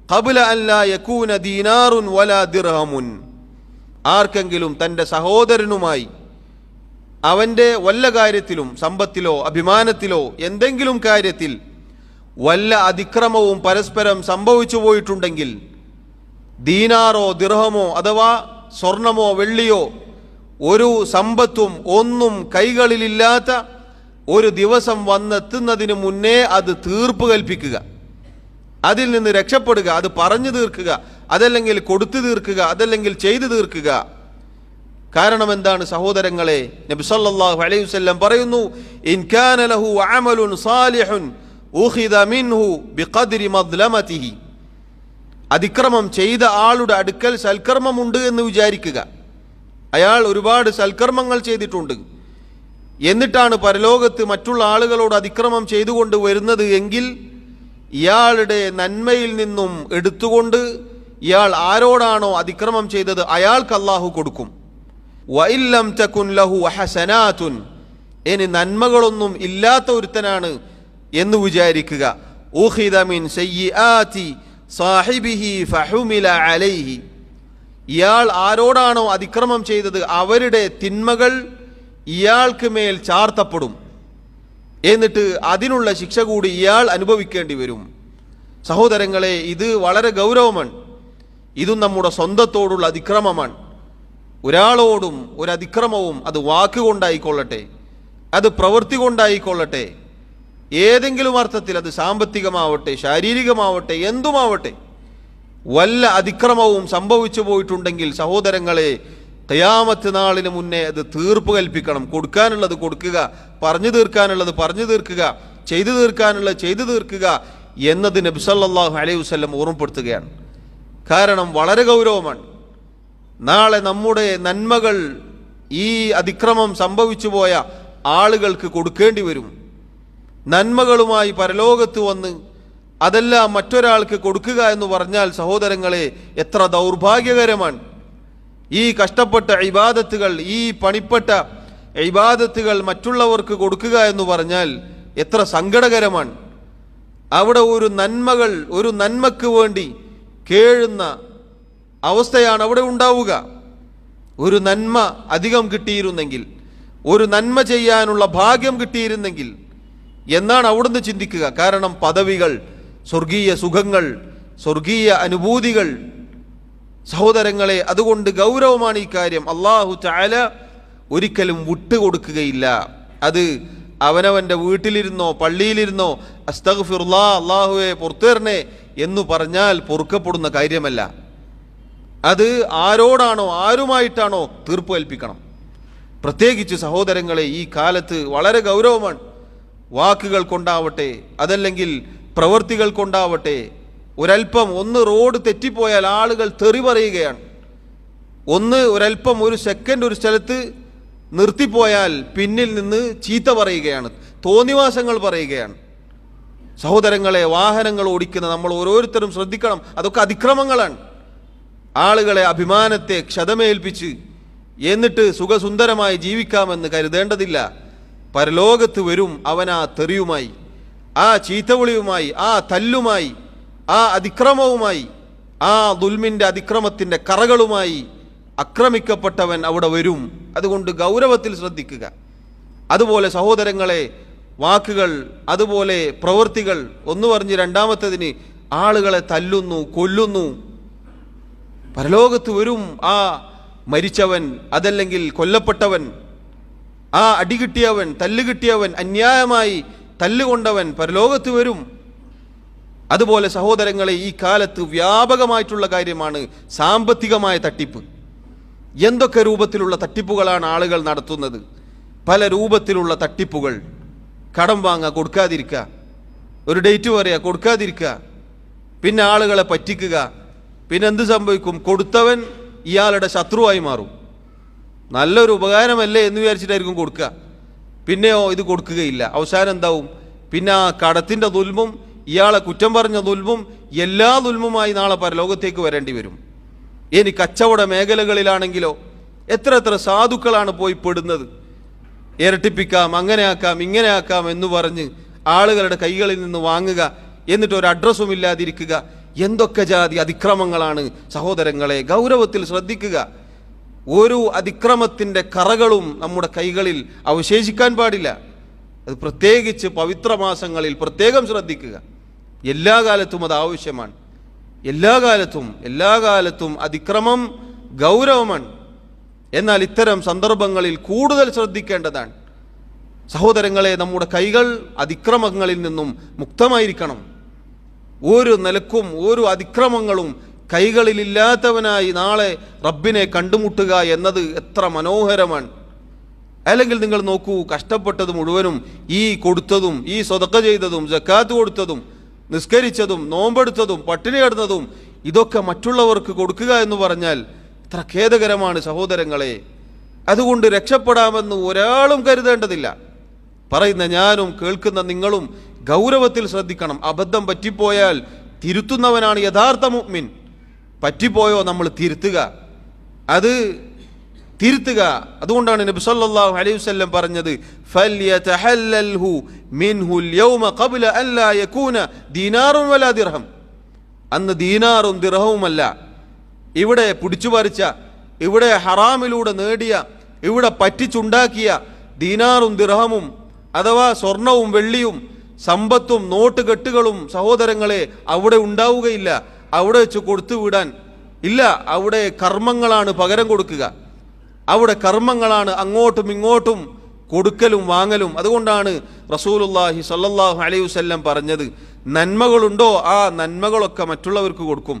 ഖബ്ല അൻ ലാ യകൂന ദീനാറുൻ വലാ ദിർഹമുൻ. ആർക്കെങ്കിലും തൻ്റെ സഹോദരനുമായി അവൻ്റെ വല്ല കാര്യത്തിലും, സമ്പത്തിലോ അഭിമാനത്തിലോ എന്തെങ്കിലും കാര്യത്തിൽ വല്ല അതിക്രമവും പരസ്പരം സംഭവിച്ചു പോയിട്ടുണ്ടെങ്കിൽ, ദീനാറോ ദിർഹമോ അഥവാ സ്വർണമോ വെള്ളിയോ ഒരു സമ്പത്തും ഒന്നും കൈകളിലില്ലാത്ത ഒരു ദിവസം വന്നെത്തുന്നതിന് മുന്നേ അത് തീർപ്പ് കൽപ്പിക്കുക, അതിൽ നിന്ന് രക്ഷപ്പെടുക, അത് പറഞ്ഞു തീർക്കുക, അതല്ലെങ്കിൽ കൊടുത്തു തീർക്കുക, അതല്ലെങ്കിൽ ചെയ്തു തീർക്കുക. കാരണം എന്താണ് സഹോദരങ്ങളെ? നബി സല്ലല്ലാഹു അലൈഹി വസല്ലം പറയുന്നു, ഇൻ കാന ലഹു അമലുൻ സാലിഹുൻ ഉഖിദ മിൻഹു ബിഖദ്രി മദ്ലമതിഹി. അതിക്രമം ചെയ്ത ആളുടെ അടുക്കൽ സൽക്കർമ്മമുണ്ട് എന്ന് വിചാരിക്കുക. അയാൾ ഒരുപാട് സൽക്കർമ്മങ്ങൾ ചെയ്തിട്ടുണ്ട്, എന്നിട്ടാണ് പരലോകത്ത് മറ്റുള്ള ആളുകളോട് അതിക്രമം ചെയ്തുകൊണ്ട് വരുന്നത് എങ്കിൽ ഇയാളുടെ നന്മയിൽ നിന്നും എടുത്തുകൊണ്ട് ഇയാൾ ആരോടാണോ അതിക്രമം ചെയ്തത് അയാൾക്ക് അല്ലാഹു കൊടുക്കും. വഇല്ലം തകുൻ ലഹു ഹസനാതുൻ, ഇനി നന്മകളൊന്നും ഇല്ലാത്ത ഒരുത്തനാണ് എന്ന് വിചാരിക്കുക. ഉഖിദ മിൻ സയ്യിആതി സാഹിബിഹി ഫഹുമില അലൈഹി. ഇയാൾ ആരോടാണോ അതിക്രമം ചെയ്തത് അവരുടെ തിന്മകൾ ഇയാൾക്ക് മേൽ ചാർത്തപ്പെടും, എന്നിട്ട് അതിനുള്ള ശിക്ഷ കൂടി ഇയാൾ അനുഭവിക്കേണ്ടി വരും. സഹോദരങ്ങളെ, ഇത് വളരെ ഗൗരവമാണ്. ഇതും നമ്മുടെ സ്വന്തത്തോടുള്ള അതിക്രമമാണ്. ഒരാളോടും ഒരു അതിക്രമവും, അത് വാക്കുകൊണ്ടായിക്കൊള്ളട്ടെ, അത് പ്രവൃത്തി കൊണ്ടായിക്കൊള്ളട്ടെ, ഏതെങ്കിലും അർത്ഥത്തിൽ, അത് സാമ്പത്തികമാവട്ടെ ശാരീരികമാവട്ടെ എന്തുമാവട്ടെ, വല്ല അതിക്രമവും സംഭവിച്ചു പോയിട്ടുണ്ടെങ്കിൽ സഹോദരങ്ങളെ, ഖിയാമത്ത് നാളിന് മുന്നേ അത് തീർപ്പ് കൽപ്പിക്കണം. കൊടുക്കാനുള്ളത് കൊടുക്കുക, പറഞ്ഞു തീർക്കാനുള്ളത് പറഞ്ഞു തീർക്കുക, ചെയ്തു തീർക്കാനുള്ളത് ചെയ്തു തീർക്കുക എന്നത് നബി സല്ലല്ലാഹു അലൈഹി വസല്ലം ഓർമ്മപ്പെടുത്തുകയാണ്. കാരണം വളരെ ഗൗരവമാണ്. നാളെ നമ്മുടെ നന്മകൾ ഈ അതിക്രമം സംഭവിച്ചു പോയ ആളുകൾക്ക് കൊടുക്കേണ്ടി വരും. നന്മകളുമായി പരലോകത്ത് വന്ന് അതെല്ലാം മറ്റൊരാൾക്ക് കൊടുക്കുക എന്ന് പറഞ്ഞാൽ സഹോദരങ്ങളെ എത്ര ദൗർഭാഗ്യകരമാണ്. ഈ കഷ്ടപ്പെട്ട ഇബാദത്തുകൾ, ഈ പണിപ്പെട്ട ഇബാദത്തുകൾ മറ്റുള്ളവർക്ക് കൊടുക്കുക എന്ന് പറഞ്ഞാൽ എത്ര സങ്കടകരമാണ്. അവിടെ ഒരു നന്മക്ക് വേണ്ടി കേഴുന്ന അവസ്ഥയാണ് അവിടെ ഉണ്ടാവുക. ഒരു നന്മ അധികം കിട്ടിയിരുന്നെങ്കിൽ, ഒരു നന്മ ചെയ്യാനുള്ള ഭാഗ്യം കിട്ടിയിരുന്നെങ്കിൽ എന്നാണ് അവിടുന്ന് ചിന്തിക്കുക. കാരണം പദവികൾ, സ്വർഗീയ സുഖങ്ങൾ, സ്വർഗീയ അനുഭൂതികൾ. സഹോദരങ്ങളെ, അതുകൊണ്ട് ഗൗരവമാണ് ഈ കാര്യം. അല്ലാഹു തആല ഒരിക്കലും വിട്ടുകൊടുക്കുകയില്ല. അത് അവനവൻ്റെ വീട്ടിലിരുന്നോ പള്ളിയിലിരുന്നോ അസ്തഗ്ഫിറുല്ലാഹ്, അല്ലാഹുവേ പുറത്തേറിനെ എന്ന് പറഞ്ഞാൽ പൊറുക്കപ്പെടുന്ന കാര്യമല്ല. അത് ആരോടാണോ ആരുമായിട്ടാണോ തീർപ്പ് കൽപ്പിക്കണം. പ്രത്യേകിച്ച് സഹോദരങ്ങളെ, ഈ കാലത്ത് വളരെ ഗൗരവമാണ്. വാക്കുകൾ കൊണ്ടാവട്ടെ, അതല്ലെങ്കിൽ പ്രവൃത്തികൾ കൊണ്ടാവട്ടെ, ഒരൽപ്പം ഒന്ന് റോഡ് തെറ്റിപ്പോയാൽ ആളുകൾ തെറി പറയുകയാണ്. ഒരൽപ്പം ഒരു സെക്കൻഡ് ഒരു സ്ഥലത്ത് നിർത്തിപ്പോയാൽ പിന്നിൽ നിന്ന് ചീത്ത പറയുകയാണ്, തോന്നിവാസങ്ങൾ പറയുകയാണ്. സഹോദരങ്ങളെ, വാഹനങ്ങൾ ഓടിക്കുന്ന നമ്മൾ ഓരോരുത്തരും ശ്രദ്ധിക്കണം. അതൊക്കെ അതിക്രമങ്ങളാണ്. ആളുകളെ അഭിമാനത്തെ ക്ഷതമേൽപ്പിച്ച് എന്നിട്ട് സുഖസുന്ദരമായി ജീവിക്കാമെന്ന് കരുതേണ്ടതില്ല. പരലോകത്ത് വരും അവൻ ആ തെറിയുമായി, ആ ചീത്തവിളിയുമായി, ആ തല്ലുമായി, ആ അതിക്രമവുമായി, ആ ദുൽമിൻ്റെ അതിക്രമത്തിൻ്റെ കറകളുമായി ആക്രമിക്കപ്പെട്ടവൻ അവിടെ വരും. അതുകൊണ്ട് ഗൗരവത്തിൽ ശ്രദ്ധിക്കുക. അതുപോലെ സഹോദരങ്ങളെ, വാക്കുകൾ, അതുപോലെ പ്രവൃത്തികൾ, ഒന്ന് പറഞ്ഞ് രണ്ടാമത്തതിന് ആളുകളെ തല്ലുന്നു, കൊല്ലുന്നു. പരലോകത്ത് വരും ആ മരിച്ചവൻ, അതല്ലെങ്കിൽ കൊല്ലപ്പെട്ടവൻ, ആ അടികിട്ടിയവൻ, തല്ലുകിട്ടിയവൻ, അന്യായമായി തല്ലുകൊണ്ടവൻ പരലോകത്ത് വരും. അതുപോലെ സഹോദരങ്ങളെ, ഈ കാലത്ത് വ്യാപകമായിട്ടുള്ള കാര്യമാണ് സാമ്പത്തികമായ തട്ടിപ്പ്. എന്തൊക്കെ രൂപത്തിലുള്ള തട്ടിപ്പുകളാണ് ആളുകൾ നടത്തുന്നത്. പല രൂപത്തിലുള്ള തട്ടിപ്പുകൾ. കടം വാങ്ങുക, കൊടുക്കാതിരിക്കുക, ഒരു ഡേറ്റ് പറയുക, കൊടുക്കാതിരിക്കുക, പിന്നെ ആളുകളെ പറ്റിക്കുക. പിന്നെ എന്ത് സംഭവിക്കും? കൊടുത്തവൻ ഇയാളുടെ ശത്രുവായി മാറും. നല്ലൊരു ഉപകാരമല്ലേ എന്ന് വിചാരിച്ചിട്ടായിരിക്കും കൊടുക്കുക. പിന്നെയോ ഇത് കൊടുക്കുകയില്ല. അവസാനം എന്താവും? പിന്നെ ആ കടത്തിൻ്റെ ദുൽമും ഇയാളെ കുറ്റം പറഞ്ഞ ദുൽമും എല്ലാ ദുൽമുമായി നാളെ പരലോകത്തേക്ക് വരേണ്ടി വരും. ഇനി കച്ചവട മേഖലകളിലാണെങ്കിലോ എത്ര സാധുക്കളാണ് പോയി പെടുന്നത്. ഇരട്ടിപ്പിക്കാം, അങ്ങനെ ആക്കാം, ഇങ്ങനെ ആക്കാം എന്ന് പറഞ്ഞ് ആളുകളുടെ കൈകളിൽ നിന്ന് വാങ്ങുക, എന്നിട്ട് ഒരു അഡ്രസ്സും ഇല്ലാതിരിക്കുക. എന്തൊക്കെ ജാതി അതിക്രമങ്ങളാണ് സഹോദരങ്ങളെ. ഗൗരവത്തിൽ ശ്രദ്ധിക്കുക. ഒരു അതിക്രമത്തിൻ്റെ കറകളും നമ്മുടെ കൈകളിൽ അവശേഷിക്കാൻ പാടില്ല. അത് പ്രത്യേകിച്ച് പവിത്രമാസങ്ങളിൽ പ്രത്യേകം ശ്രദ്ധിക്കുക. എല്ലാ കാലത്തും അത് ആവശ്യമാണ്. എല്ലാ കാലത്തും അതിക്രമം ഗൗരവമാണ്. എന്നാൽ ഇത്തരം സന്ദർഭങ്ങളിൽ കൂടുതൽ ശ്രദ്ധിക്കേണ്ടതാണ്. സഹോദരങ്ങളെ, നമ്മുടെ കൈകൾ അതിക്രമങ്ങളിൽ നിന്നും മുക്തമായിരിക്കണം. ഒരു നിലക്കും ഒരു അതിക്രമങ്ങളും കൈകളിലില്ലാത്തവനായി നാളെ റബ്ബിനെ കണ്ടുമുട്ടുക എന്നത് എത്ര മനോഹരമാണ്. അല്ലെങ്കിൽ നിങ്ങൾ നോക്കൂ, കഷ്ടപ്പെട്ടത് മുഴുവനും ഈ കൊടുത്തതും, ഈ സ്വതക്ക ചെയ്തതും, സക്കാത്ത് കൊടുത്തതും, നിസ്കരിച്ചതും, നോമ്പെടുത്തതും, പട്ടിണി കിടന്നതും, ഇതൊക്കെ മറ്റുള്ളവർക്ക് കൊടുക്കുക എന്ന് പറഞ്ഞാൽ എത്ര ഖേദകരമാണ് സഹോദരങ്ങളെ. അതുകൊണ്ട് രക്ഷപ്പെടാമെന്ന് ഒരാളും കരുതേണ്ടതില്ല. പറയുന്ന ഞാനും കേൾക്കുന്ന നിങ്ങളും ഗൗരവത്തിൽ ശ്രദ്ധിക്കണം. അബദ്ധം പറ്റിപ്പോയാൽ തിരുത്തുന്നവനാണ് യഥാർത്ഥ മുഅ്മിൻ. പറ്റിപ്പോയോ നമ്മൾ തിരുത്തുക. അതുകൊണ്ടാണ് നബി സല്ലല്ലാഹു അലൈഹി വസല്ലം പറഞ്ഞത്, ഫൽയതഹല്ലൽഹു മിൻഹുൽ യൗമ ഖബ്ല അല്ലാ യകൂന ദീനാറുൻ വലാ ദിർഹം. അന്ന് ദീനാറും ദിർഹവുമല്ല, ഇവിടെ പിടിച്ചുപറിച്ച, ഇവിടെ ഹറാമിലൂടെ നേടിയ, ഇവിടെ പറ്റിച്ചുണ്ടാക്കിയ ദീനാറും ദിർഹമും അഥവാ സ്വർണവും വെള്ളിയും സമ്പത്തും നോട്ടുകെട്ടുകളും സഹോദരങ്ങളെ അവിടെ ഉണ്ടാവുകയില്ല. അവിടെ വെച്ച് കൊടുത്തു വിടാൻ ഇല്ല. അവിടെ കർമ്മങ്ങളാണ് പകരം കൊടുക്കുക. അവിടെ കർമ്മങ്ങളാണ് അങ്ങോട്ടും ഇങ്ങോട്ടും കൊടുക്കലും വാങ്ങലും. അതുകൊണ്ടാണ് റസൂലുള്ളാഹി സ്വല്ലല്ലാഹു അലൈഹി വസല്ലം പറഞ്ഞത്, നന്മകളുണ്ടോ ആ നന്മകളൊക്കെ മറ്റുള്ളവർക്ക് കൊടുക്കും.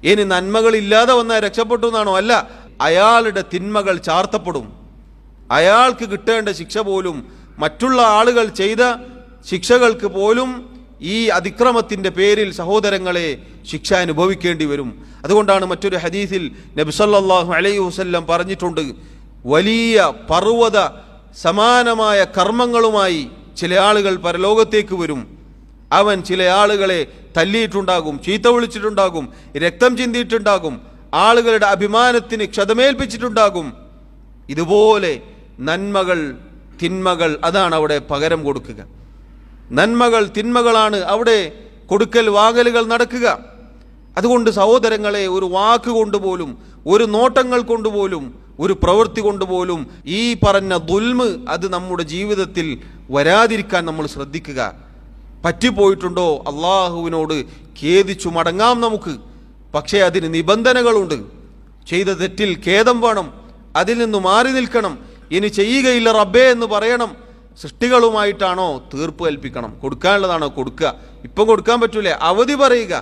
ഇനി നന്മകളില്ലാതെ വന്നാൽ രക്ഷപ്പെട്ടു എന്നാണോ? അല്ല, അയാളുടെ തിന്മകൾ ചാർത്തപ്പെടും. അയാൾക്ക് കിട്ടേണ്ട ശിക്ഷ പോലും, മറ്റുള്ള ആളുകൾ ചെയ്ത ശിക്ഷകൾക്ക് പോലും ഈ അതിക്രമത്തിൻ്റെ പേരിൽ സഹോദരങ്ങളെ ശിക്ഷ അനുഭവിക്കേണ്ടി വരും. അതുകൊണ്ടാണ് മറ്റൊരു ഹദീസിൽ നബി സല്ലല്ലാഹു അലൈഹി വസല്ലം പറഞ്ഞിട്ടുണ്ട്, വലിയ പർവ്വത സമാനമായ കർമ്മങ്ങളുമായി ചില ആളുകൾ പരലോകത്തേക്ക് വരും. അവൻ ചില ആളുകളെ തല്ലിയിട്ടുണ്ടാകും, ചീത്ത വിളിച്ചിട്ടുണ്ടാകും, രക്തം ചിന്തിയിട്ടുണ്ടാകും, ആളുകളുടെ അഭിമാനത്തിന് ക്ഷതമേൽപ്പിച്ചിട്ടുണ്ടാകും. ഇതുപോലെ നന്മകൾ തിന്മകൾ അതാണ് അവിടെ പകരം കൊടുക്കുക. നന്മകൾ തിന്മകളാണ് അവിടെ കൊടുക്കൽ വാങ്ങലുകൾ നടക്കുക. അതുകൊണ്ട് സഹോദരങ്ങളെ, ഒരു വാക്ക് കൊണ്ടുപോലും, ഒരു നോട്ടങ്ങൾ കൊണ്ടുപോലും, ഒരു പ്രവൃത്തി കൊണ്ടുപോലും ഈ പറഞ്ഞ ദുൽമ് അത് നമ്മുടെ ജീവിതത്തിൽ വരാതിരിക്കാൻ നമ്മൾ ശ്രദ്ധിക്കുക. പറ്റിപ്പോയിട്ടുണ്ടോ അള്ളാഹുവിനോട് ഖേദിച്ചു മടങ്ങാം നമുക്ക്. പക്ഷേ അതിന് നിബന്ധനകളുണ്ട്. ചെയ്ത തെറ്റിൽ ഖേദം വേണം, അതിൽ നിന്ന് മാറി നിൽക്കണം, ഇനി ചെയ്യുകയില്ല റബ്ബേ എന്ന് പറയണം. സൃഷ്ടികളുമായിട്ടാണോ തീർപ്പ് കൽപ്പിക്കണം, കൊടുക്കാനുള്ളതാണോ കൊടുക്കുക. ഇപ്പം കൊടുക്കാൻ പറ്റൂലേ, അവധി പറയുക,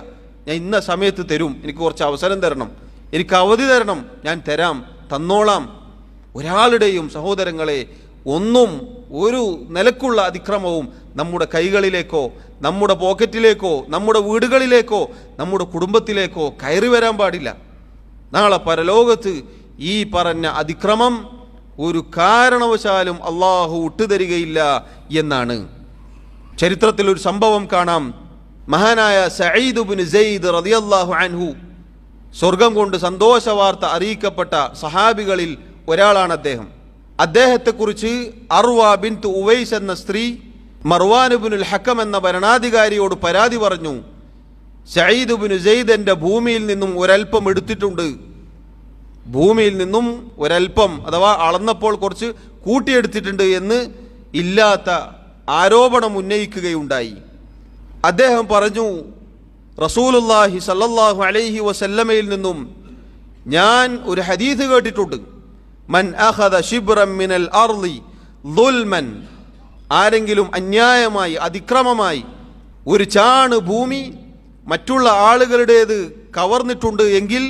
ഞാൻ ഇന്ന സമയത്ത് തരും, എനിക്ക് കുറച്ച് അവസരം തരണം, എനിക്ക് അവധി തരണം, ഞാൻ തരാം, തന്നോളാം. ഒരാളുടെയും സഹോദരങ്ങളെ ഒന്നും ഒരു നിലക്കുള്ള അതിക്രമവും നമ്മുടെ കൈകളിലേക്കോ നമ്മുടെ പോക്കറ്റിലേക്കോ നമ്മുടെ വീടുകളിലേക്കോ നമ്മുടെ കുടുംബത്തിലേക്കോ കയറി വരാൻ പാടില്ല. നാളെ പരലോകത്ത് ഈ പറഞ്ഞ അതിക്രമം ഒരു കാരണവശാലും അള്ളാഹു വിട്ടുതരികയില്ല എന്നാണ്. ചരിത്രത്തിൽ ഒരു സംഭവം കാണാം. മഹാനായ സഈദ് ഇബ്നു സെയ്ദ് റളിയല്ലാഹു അൻഹു സ്വർഗം കൊണ്ട് സന്തോഷ വാർത്ത അറിയിക്കപ്പെട്ട സഹാബികളിൽ ഒരാളാണ് അദ്ദേഹം. അദ്ദേഹത്തെക്കുറിച്ച് അർവ ബിൻത് ഉവൈസ് എന്ന സ്ത്രീ മർവാൻ ഇബ്നുൽ ഹക്കം എന്ന ഭരണാധികാരിയോട് പരാതി പറഞ്ഞു, സഈദ് ഇബ്നു സെയ്ദ് എൻ്റെ ഭൂമിയിൽ നിന്നും ഒരൽപ്പം എടുത്തിട്ടുണ്ട്, ഭൂമിയിൽ നിന്നും ഒരൽപ്പം അഥവാ അളന്നപ്പോൾ കുറച്ച് കൂട്ടിയെടുത്തിട്ടുണ്ട് എന്ന് ഇല്ലാത്ത ആരോപണം ഉന്നയിക്കുകയുണ്ടായി. അദ്ദേഹം പറഞ്ഞു, റസൂലുള്ളാഹി സല്ലല്ലാഹു അലൈഹി വസല്ലമയിൽ നിന്നും ഞാൻ ഒരു ഹദീസ് കേട്ടിട്ടുണ്ട്, മൻ അഖദ ശിബ്റൻ മിനൽ അർളി ദുൽമൻ, ആരെങ്കിലും അന്യായമായി അതിക്രമമായി ഒരു ചാണ് ഭൂമി മറ്റുള്ള ആളുകളുടേത് കവർന്നിട്ടുണ്ട് എങ്കിൽ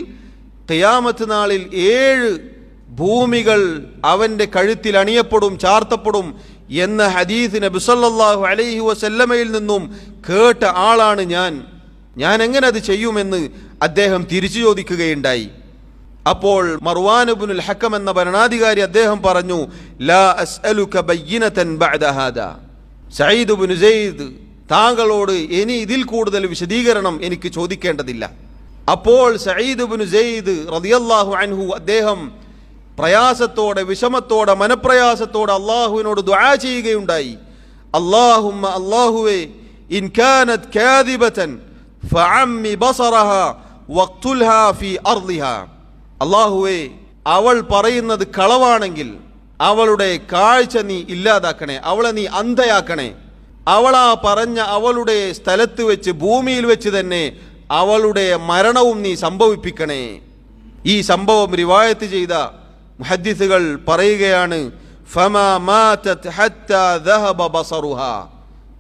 ഖിയാമത്ത് നാളിൽ 7 ഭൂമികൾ അവൻ്റെ കഴുത്തിൽ അണിയപ്പെടും, ചാർത്തപ്പെടും എന്ന ഹദീസ് നബി സല്ലല്ലാഹു അലൈഹി വസല്ലമയിൽ നിന്നും കേട്ട ആളാണ് ഞാൻ എങ്ങനെ അത് ചെയ്യുമെന്ന് അദ്ദേഹം തിരിച്ചു ചോദിക്കുകയുണ്ടായി. അപ്പോൾ മർവാൻ ഇബ്നുൽ ഹക്കം എന്ന ഭരണാധികാരി അദ്ദേഹം പറഞ്ഞു, ലാ അസ്അലുക ബയ്യിനതൻ ബഅദ ഹാദാ, സഈദ് ഇബ്നു സെയ്ദ് താങ്കളോട് ഇനി ഇതിൽ കൂടുതൽ വിശദീകരണം എനിക്ക് ചോദിക്കേണ്ടതില്ല. അപ്പോൾ സഈദ് ഇബ്നു സെയ്ദ് റളിയല്ലാഹു അൻഹു അദ്ദേഹം പ്രയാസത്തോടെ വിഷമത്തോടെ മനപ്രയാസത്തോടെ അള്ളാഹുവിനോട് ദുആ ചെയ്യുകയുണ്ടായി. അല്ലാഹുമ്മ, അല്ലാഹുവേ, ഇൻ കാനത് കാദിബതൻ ഫഅമ്മി ബസറഹാ വഖ്തുൽഹാ ഫീ അർളിഹാ, അല്ലാഹുവേ, അവൾ പറയുന്നത് കളവാണെങ്കിൽ അവളുടെ കാഴ്ച നീ ഇല്ലാതാക്കണേ, അവളെ നീ അന്ധയാക്കണേ, അവളാ പറഞ്ഞ അവളുടെ സ്ഥലത്ത് വെച്ച് ഭൂമിയിൽ വെച്ച് തന്നെ അവളുടെ മരണവും നീ സംഭവിപ്പിക്കണേ. ഈ സംഭവം റിവായത്ത് ചെയ്ത മുഹദ്ദിസുകൾ പറയുകയാണ്, ഫമാ മാതത് ഹത്താ ദഹബ ബസറുഹാ,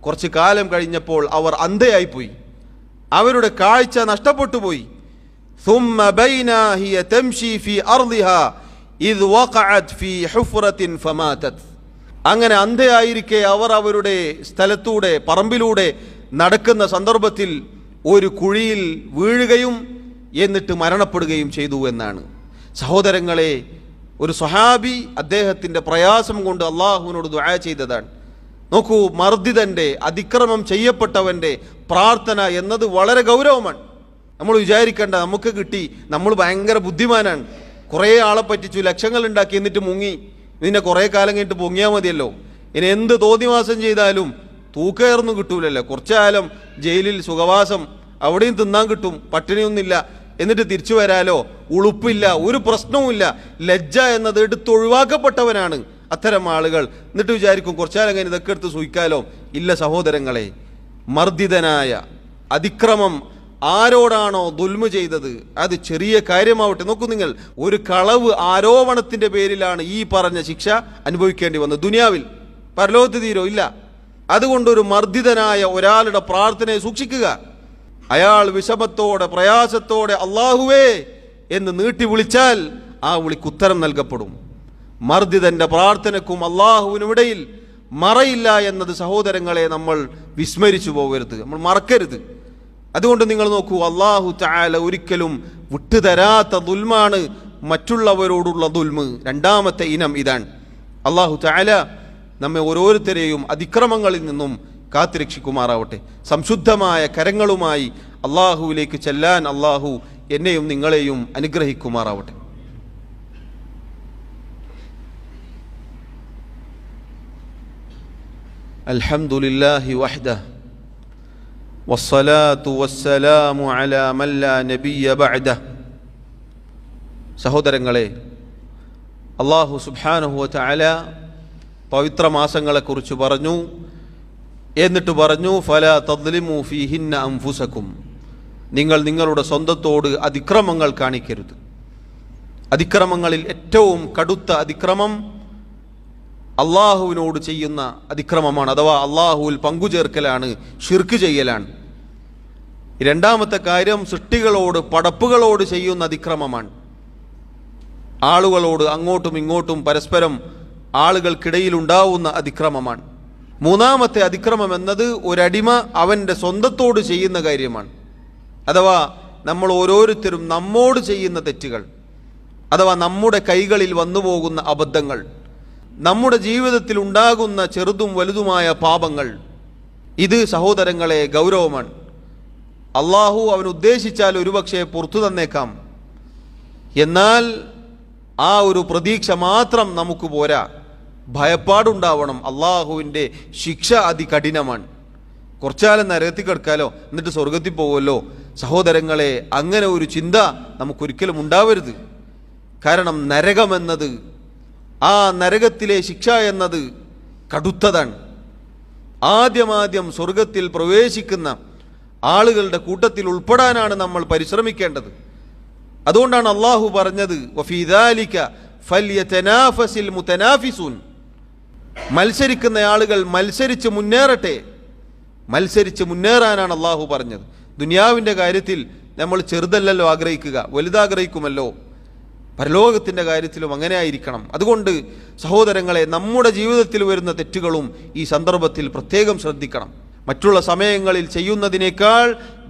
കുറച്ച് കാലം കഴിഞ്ഞപ്പോൾ അവർ അന്ധയായിപ്പോയി, അവരുടെ കാഴ്ച നഷ്ടപ്പെട്ടു പോയി. ثم بينا هي تمشي في أرضها إذ وقعت في حفرة فماتت, അങ്ങനെ അന്ധയായിരിക്കെ അവർ അവരുടെ സ്ഥലത്തൂടെ പറമ്പിലൂടെ നടക്കുന്ന സന്ദർഭത്തിൽ ഒരു കുഴിയിൽ വീഴുകയും എന്നിട്ട് മരണപ്പെടുകയും ചെയ്തു എന്നാണ്. സഹോദരങ്ങളെ, ഒരു സ്വഹാബി അദ്ദേഹത്തിൻ്റെ പ്രയാസം കൊണ്ട് അള്ളാഹുവിനോട് ദുആ ചെയ്തതാണ്. നോക്കൂ, മർദ്ദിതൻ്റെ അതിക്രമം ചെയ്യപ്പെട്ടവൻ്റെ പ്രാർത്ഥന എന്നത് വളരെ ഗൗരവമാണ്. നമ്മൾ വിചാരിക്കേണ്ട നമുക്ക് കിട്ടി, നമ്മൾ ഭയങ്കര ബുദ്ധിമാനാണ്, കുറേ ആളെ പറ്റിച്ചു, ലക്ഷങ്ങൾ ഉണ്ടാക്കി, എന്നിട്ട് മുങ്ങി, ഇതിനെ കുറേ കാലം കഴിഞ്ഞിട്ട് പൊങ്ങിയാൽ മതിയല്ലോ, ഇനി എന്ത് തോന്നിവാസം ചെയ്താലും തൂക്കയർന്നു കിട്ടൂലല്ലോ, കുറച്ചു കാലം ജയിലിൽ സുഖവാസം, അവിടെയും തിന്നാൻ കിട്ടും, പട്ടിണിയൊന്നുമില്ല, എന്നിട്ട് തിരിച്ചു വരാലോ, ഉളുപ്പില്ല, ഒരു പ്രശ്നവുമില്ല, ലജ്ജ എന്നത് എടുത്തൊഴിവാക്കപ്പെട്ടവനാണ് അത്തരം ആളുകൾ. എന്നിട്ട് വിചാരിക്കും കുറച്ചാലും കഴിഞ്ഞ് ഇതൊക്കെ എടുത്ത് സൂഹിക്കാലോ. ഇല്ല സഹോദരങ്ങളെ, മർദ്ദിതനായ അതിക്രമം ആരോടാണോ ദുൽമ ചെയ്തത് അത് ചെറിയ കാര്യമാവട്ടെ. നോക്കൂ നിങ്ങൾ, ഒരു കളവ് ആരോപണത്തിൻ്റെ പേരിലാണ് ഈ പറഞ്ഞ ശിക്ഷ അനുഭവിക്കേണ്ടി വന്നത്. ദുനിയാവിൽ പരലോകത്ത് തീരോ ഇല്ല. അതുകൊണ്ടൊരു മർദ്ദിതനായ ഒരാളുടെ പ്രാർത്ഥനയെ സൂക്ഷിക്കുക. അയാൾ വിഷമത്തോടെ പ്രയാസത്തോടെ അല്ലാഹുവേ എന്ന് നീട്ടി വിളിച്ചാൽ ആ വിളിക്ക് ഉത്തരം നൽകപ്പെടും. മർദിതന്റെ പ്രാർത്ഥനയ്ക്കും അല്ലാഹുവിനുമിടയിൽ മറയില്ല എന്നത് സഹോദരങ്ങളെ നമ്മൾ വിസ്മരിച്ചു പോകരുത്, നമ്മൾ മറക്കരുത്. അതുകൊണ്ട് നിങ്ങൾ നോക്കൂ, അല്ലാഹു തആല ഒരിക്കലും വിട്ടുതരാത്ത ദുൽമാണ് മറ്റുള്ളവരോടുള്ള ദുൽമ്. രണ്ടാമത്തെ ഇനം ഇതാണ്. അല്ലാഹു തആല നമ്മെ ഓരോരുത്തരെയും അതിക്രമങ്ങളിൽ നിന്നും കാത്തുരക്ഷിക്കുമാറാവട്ടെ. സംശുദ്ധമായ കരങ്ങളുമായി അല്ലാഹുവിലേക്ക് ചെല്ലാൻ അല്ലാഹു എന്നെയും നിങ്ങളെയും അനുഗ്രഹിക്കുമാറാവട്ടെ. അൽഹംദുലില്ലാഹി വഹ്ദഹു വസ്സലാത്തു വസ്സലാമു അലാ മൻ ലാ നബിയ്യ ബഅദഹു. സഹോദരങ്ങളെ, അല്ലാഹു സുബ്ഹാനഹു വ തആല പവിത്ര മാസങ്ങളെക്കുറിച്ച് പറഞ്ഞു. എന്നിട്ട് പറഞ്ഞു, ഫലാ തദ്ലിമു ഫീഹിന്ന അൻഫുസകും, നിങ്ങൾ നിങ്ങളുടെ സ്വന്തത്തോട് അതിക്രമങ്ങൾ കാണിക്കരുത്. അതിക്രമങ്ങളിൽ ഏറ്റവും കടുത്ത അതിക്രമം അള്ളാഹുവിനോട് ചെയ്യുന്ന അതിക്രമമാണ്, അഥവാ അള്ളാഹുവിൽ പങ്കുചേർക്കലാണ്, ഷിർക്ക് ചെയ്യലാണ്. രണ്ടാമത്തെ കാര്യം സൃഷ്ടികളോട് പടപ്പുകളോട് ചെയ്യുന്ന അതിക്രമമാണ്. ആളുകളോട് അങ്ങോട്ടും ഇങ്ങോട്ടും പരസ്പരം ആളുകൾക്കിടയിൽ ഉണ്ടാവുന്ന അതിക്രമമാണ്. മൂന്നാമത്തെ അതിക്രമം എന്നത് ഒരടിമ അവൻ്റെ സ്വന്തത്തോട് ചെയ്യുന്ന കാര്യമാണ്, അഥവാ നമ്മൾ ഓരോരുത്തരും നമ്മോട് ചെയ്യുന്ന തെറ്റുകൾ, അഥവാ നമ്മുടെ കൈകളിൽ വന്നു പോകുന്ന അബദ്ധങ്ങൾ, നമ്മുടെ ജീവിതത്തിൽ ഉണ്ടാകുന്ന ചെറുതും വലുതുമായ പാപങ്ങൾ. ഇത് സഹോദരങ്ങളെ ഗൗരവമാണ്. അള്ളാഹു അവൻ ഉദ്ദേശിച്ചാൽ ഒരുപക്ഷെ പുറത്തു തന്നേക്കാം. എന്നാൽ ആ ഒരു പ്രതീക്ഷ മാത്രം നമുക്ക് പോരാ, ഭയപ്പാടുണ്ടാവണം. അള്ളാഹുവിൻ്റെ ശിക്ഷ അതികഠിനമാണ്. കുറച്ചാലും നരകത്തിൽ കിടക്കാലോ എന്നിട്ട് സ്വർഗത്തിൽ പോകുമല്ലോ. സഹോദരങ്ങളെ, അങ്ങനെ ഒരു ചിന്ത നമുക്കൊരിക്കലും ഉണ്ടാവരുത്. കാരണം നരകമെന്നത്, ആ നരകത്തിലെ ശിക്ഷ എന്നത് കടുത്തതാണ്. ആദ്യം സ്വർഗത്തിൽ പ്രവേശിക്കുന്ന ആളുകളുടെ കൂട്ടത്തിൽ ഉൾപ്പെടാനാണ് നമ്മൾ പരിശ്രമിക്കേണ്ടത്. അതുകൊണ്ടാണ് അള്ളാഹു പറഞ്ഞത്, വഫീ ദാലിക ഫൽയതനാഫസിൽ മുതനാഫിസൂൻ, മത്സരിക്കുന്ന ആളുകൾ മത്സരിച്ച് മുന്നേറട്ടെ. മത്സരിച്ച് മുന്നേറാനാണ് അള്ളാഹു പറഞ്ഞത്. ദുനിയാവിൻ്റെ കാര്യത്തിൽ നമ്മൾ ചെറുതല്ലല്ലോ ആഗ്രഹിക്കുക, വലുതാഗ്രഹിക്കുമല്ലോ. പരലോകത്തിൻ്റെ കാര്യത്തിലും അങ്ങനെ ആയിരിക്കണം. അതുകൊണ്ട് സഹോദരങ്ങളെ, നമ്മുടെ ജീവിതത്തിൽ വരുന്ന തെറ്റുകളും ഈ സന്ദർഭത്തിൽ പ്രത്യേകം ശ്രദ്ധിക്കണം. മറ്റുള്ള സമയങ്ങളിൽ ചെയ്യുന്നതിനേക്കാൾ